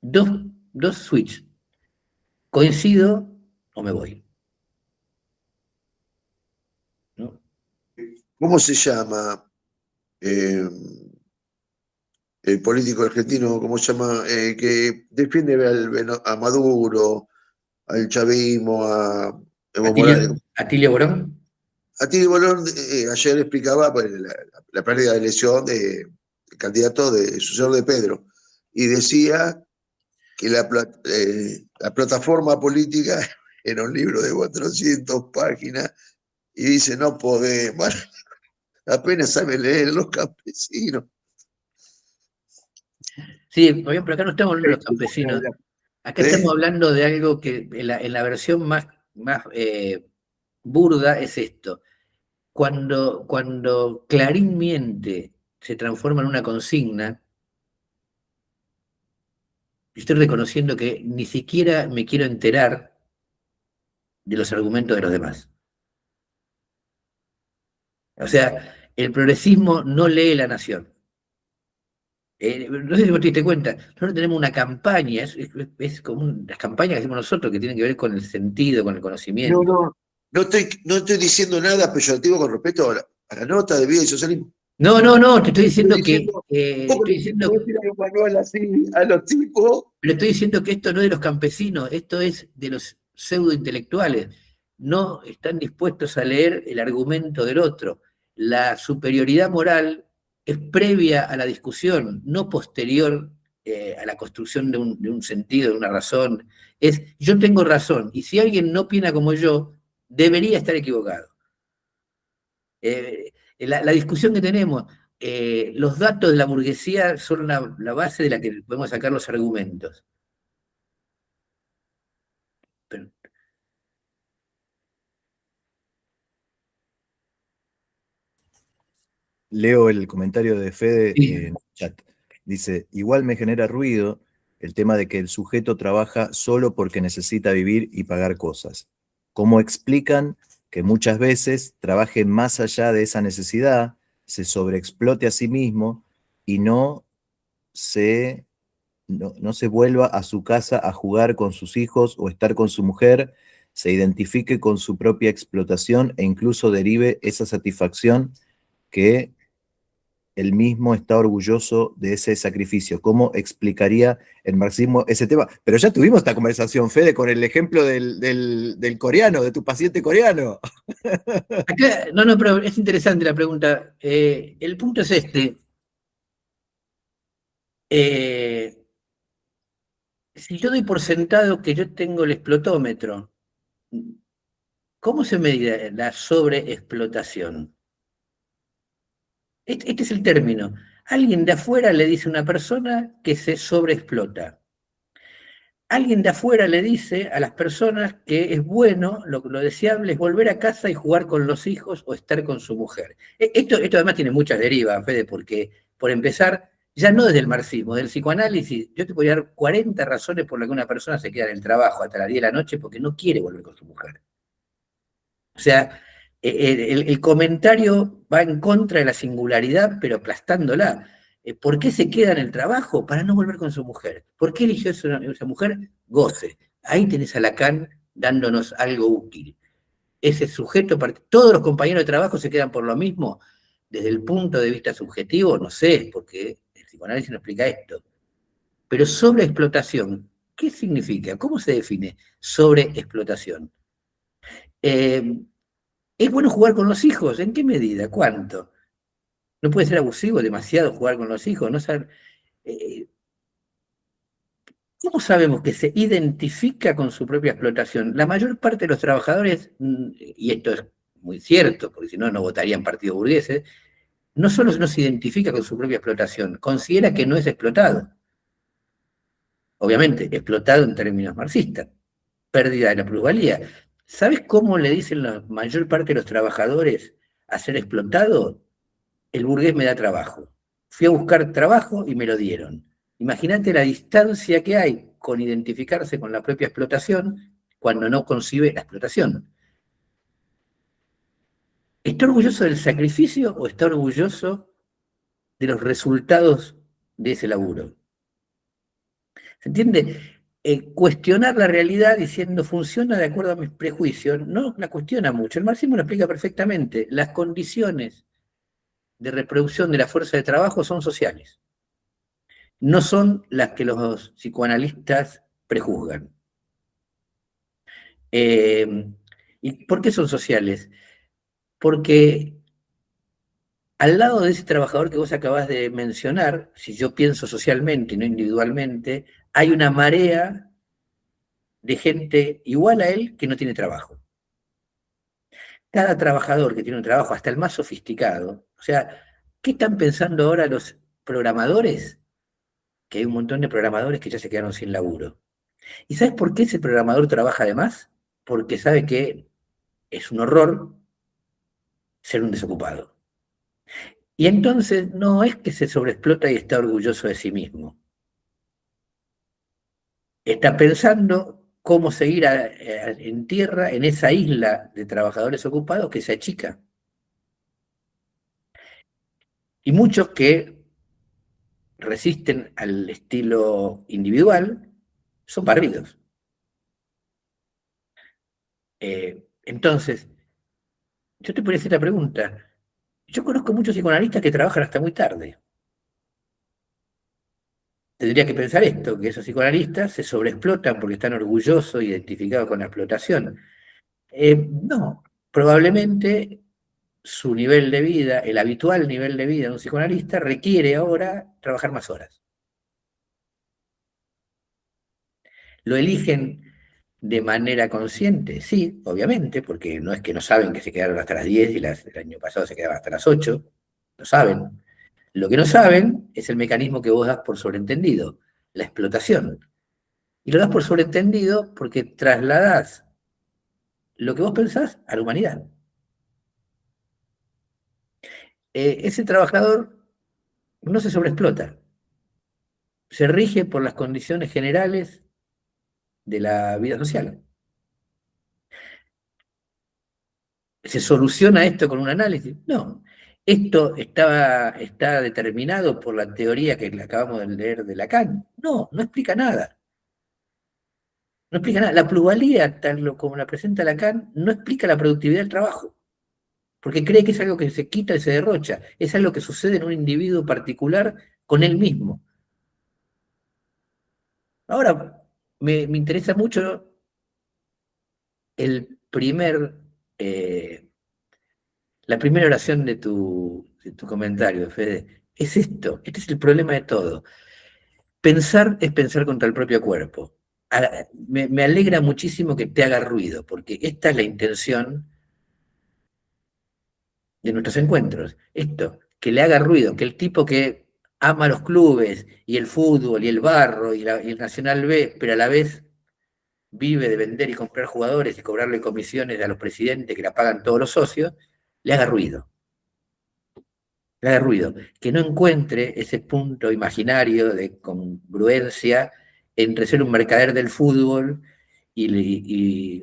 A: dos switches. ¿Coincido o me voy? ¿No?
B: ¿Cómo se llama el político argentino, cómo se llama, que defiende a Maduro, al chavismo, a Evo Morales?
A: ¿Atilio Borón?
B: Atilio Borón ayer explicaba pues, la pérdida de elección del candidato de sucesor de Pedro y decía que la plataforma política era un libro de 400 páginas y dice, no podemos, apenas saben leer los campesinos.
A: Sí, pero acá no estamos hablando de los campesinos. Acá estamos hablando de algo que en la versión más burda es esto. Cuando Clarín miente se transforma en una consigna, estoy reconociendo que ni siquiera me quiero enterar de los argumentos de los demás. O sea, el progresismo no lee La Nación. No sé si vos te diste cuenta, nosotros tenemos una campaña, es como las campañas que hacemos nosotros que tienen que ver con el sentido, con el conocimiento.
B: No estoy diciendo nada peyorativo con respecto a la nota de vida y socialismo.
A: No, te estoy diciendo
B: a los tipos.
A: Pero estoy diciendo que esto no es de los campesinos, esto es de los pseudointelectuales. No están dispuestos a leer el argumento del otro. La superioridad moral es previa a la discusión, no posterior a la construcción de un sentido, de una razón. Es, yo tengo razón, y si alguien no opina como yo, debería estar equivocado. La discusión que tenemos, los datos de la burguesía son la base de la que podemos sacar los argumentos. Pero,
D: Leo el comentario de Fede
A: sí.
D: en el chat. Dice, igual me genera ruido el tema de que el sujeto trabaja solo porque necesita vivir y pagar cosas. ¿Cómo explican que muchas veces trabaje más allá de esa necesidad, se sobreexplote a sí mismo y no se vuelva a su casa a jugar con sus hijos o estar con su mujer, se identifique con su propia explotación e incluso derive esa satisfacción que él mismo está orgulloso de ese sacrificio? ¿Cómo explicaría el marxismo ese tema? Pero ya tuvimos esta conversación, Fede, con el ejemplo del coreano, de tu paciente coreano.
A: Acá, no, pero es interesante la pregunta. El punto es este. Si yo doy por sentado que yo tengo el explotómetro, ¿cómo se mide la sobreexplotación? Este es el término. Alguien de afuera le dice a una persona que se sobreexplota. Alguien de afuera le dice a las personas que es bueno, lo deseable es volver a casa y jugar con los hijos o estar con su mujer. Esto además tiene muchas derivas, Fede, porque, por empezar, ya no desde el marxismo, del psicoanálisis, yo te podría dar 40 razones por las que una persona se queda en el trabajo hasta las 10 de la noche porque no quiere volver con su mujer. O sea, el comentario va en contra de la singularidad, pero aplastándola. ¿Por qué se queda en el trabajo? Para no volver con su mujer. ¿Por qué eligió esa mujer? Goce. Ahí tenés a Lacan dándonos algo útil. Ese sujeto, todos los compañeros de trabajo se quedan por lo mismo, desde el punto de vista subjetivo, no sé, porque el psicoanálisis no explica esto. Pero sobreexplotación, ¿qué significa? ¿Cómo se define sobreexplotación? ¿Es bueno jugar con los hijos? ¿En qué medida? ¿Cuánto? ¿No puede ser abusivo demasiado jugar con los hijos? ¿No saber, ¿cómo sabemos que se identifica con su propia explotación? La mayor parte de los trabajadores, y esto es muy cierto, porque si no, no votarían partidos burgueses, no solo no se identifica con su propia explotación, considera que no es explotado. Obviamente, explotado en términos marxistas, pérdida de la plusvalía. ¿Sabes cómo le dicen la mayor parte de los trabajadores a ser explotado? El burgués me da trabajo. Fui a buscar trabajo y me lo dieron. Imagínate la distancia que hay con identificarse con la propia explotación cuando no concibe la explotación. ¿Está orgulloso del sacrificio o está orgulloso de los resultados de ese laburo? ¿Se entiende? Cuestionar la realidad diciendo funciona de acuerdo a mis prejuicios, no la cuestiona mucho. El marxismo lo explica perfectamente. Las condiciones de reproducción de la fuerza de trabajo son sociales. No son las que los psicoanalistas prejuzgan. ¿Y por qué son sociales? Porque al lado de ese trabajador que vos acabás de mencionar, si yo pienso socialmente y no individualmente, hay una marea de gente igual a él que no tiene trabajo. Cada trabajador que tiene un trabajo, hasta el más sofisticado, o sea, ¿qué están pensando ahora los programadores? Que hay un montón de programadores que ya se quedaron sin laburo. ¿Y sabes por qué ese programador trabaja de más? Porque sabe que es un horror ser un desocupado. Y entonces no es que se sobreexplota y está orgulloso de sí mismo. Está pensando cómo seguir en tierra, en esa isla de trabajadores ocupados que se achica. Y muchos que resisten al estilo individual son barridos. Entonces, yo te podría hacer la pregunta. Yo conozco muchos psicoanalistas que trabajan hasta muy tarde. Tendría que pensar esto, que esos psicoanalistas se sobreexplotan porque están orgullosos, identificados con la explotación. No, probablemente su nivel de vida, el habitual nivel de vida de un psicoanalista, requiere ahora trabajar más horas. ¿Lo eligen de manera consciente? Sí, obviamente, porque no es que no saben que se quedaron hasta las 10 y el año pasado se quedaban hasta las 8, lo saben. Lo que no saben es el mecanismo que vos das por sobreentendido, la explotación. Y lo das por sobreentendido porque trasladás lo que vos pensás a la humanidad. Ese trabajador no se sobreexplota, se rige por las condiciones generales de la vida social. ¿Se soluciona esto con un análisis? No. ¿Esto está determinado por la teoría que acabamos de leer de Lacan? No, no explica nada. No explica nada. La plusvalía, tal como la presenta Lacan, no explica la productividad del trabajo, porque cree que es algo que se quita y se derrocha, es algo que sucede en un individuo particular con él mismo. Ahora, me interesa mucho el la primera oración de tu comentario, Fede. Es esto, este es el problema de todo. Pensar es pensar contra el propio cuerpo. Me alegra muchísimo que te haga ruido, porque esta es la intención de nuestros encuentros. Esto, que le haga ruido, que el tipo que ama los clubes y el fútbol y el barro y el Nacional B, pero a la vez vive de vender y comprar jugadores y cobrarle comisiones a los presidentes que la pagan todos los socios, le haga ruido. Le haga ruido. Que no encuentre ese punto imaginario de congruencia entre ser un mercader del fútbol y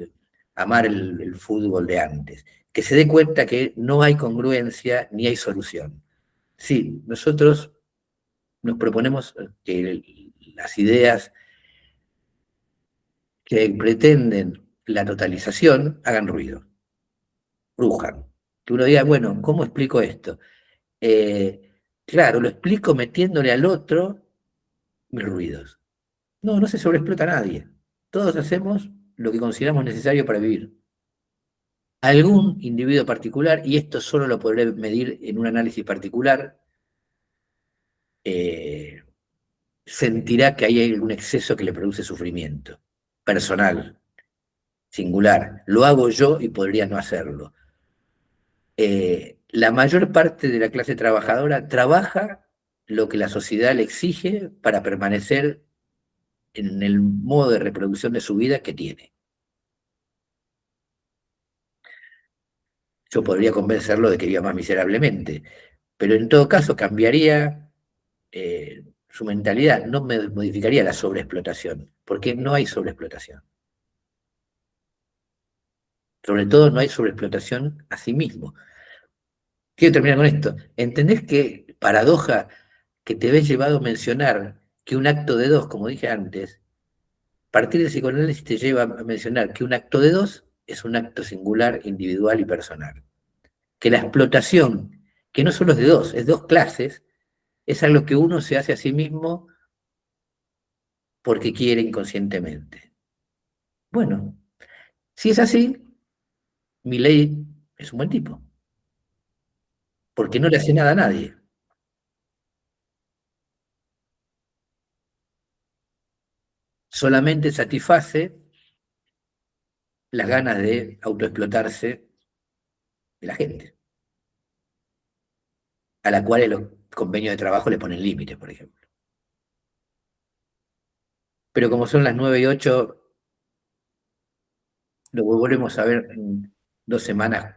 A: amar el fútbol de antes. Que se dé cuenta que no hay congruencia ni hay solución. Sí, nosotros nos proponemos que las ideas que pretenden la totalización hagan ruido, rujan. Que uno diga, bueno, ¿cómo explico esto? Claro, lo explico metiéndole al otro mis ruidos. No se sobreexplota a nadie. Todos hacemos lo que consideramos necesario para vivir. Algún individuo particular, y esto solo lo podré medir en un análisis particular, sentirá que hay algún exceso que le produce sufrimiento personal, singular. Lo hago yo y podría no hacerlo. La mayor parte de la clase trabajadora trabaja lo que la sociedad le exige para permanecer en el modo de reproducción de su vida que tiene. Yo podría convencerlo de que viva más miserablemente, pero en todo caso cambiaría su mentalidad, no modificaría la sobreexplotación, porque no hay sobreexplotación. Sobre todo no hay sobreexplotación a sí mismo. Quiero terminar con esto. ¿Entendés qué paradoja que te ves llevado a mencionar que un acto de dos, como dije antes, partir del psicoanálisis te lleva a mencionar que un acto de dos es un acto singular, individual y personal? Que la explotación, que no solo es de dos, es dos clases, es algo que uno se hace a sí mismo porque quiere inconscientemente. Bueno, si es así, Milei es un buen tipo, porque no le hace nada a nadie. Solamente satisface las ganas de autoexplotarse de la gente, a la cual los convenios de trabajo le ponen límites, por ejemplo. Pero como son las 9:08, lo volvemos a ver en 2 semanas,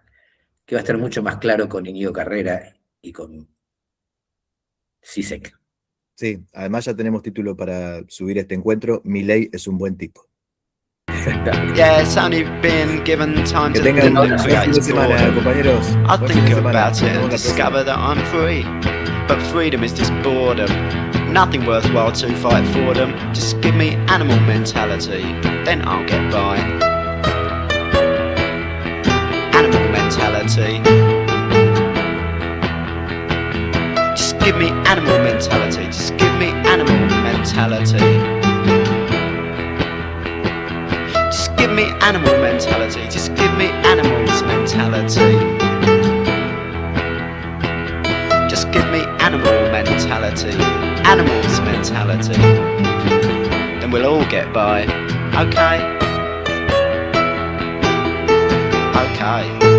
A: que va a estar mucho más claro con Íñigo Carrera y con Zizek.
D: Sí, además ya tenemos título para subir este encuentro. Milei es un buen tipo.
E: Yeah, it's only been given time
D: Que
E: to
D: tengan un buen
E: create
D: fin de semana,
E: boredom.
D: compañeros.
E: I
D: Buen
E: think
D: fin de semana.
E: about it
D: Nos
E: and
D: vemos la próxima.
E: discover that I'm free. But freedom is just boredom. Nothing worthwhile to fight for them. Just give me animal mentality, then I'll get by. Animal mentality. Just give me animal mentality. Just give me animal mentality. Just give me animal mentality. Just give me animals mentality. Just give me animal mentality. Animals mentality. Then we'll all get by. Okay? Okay.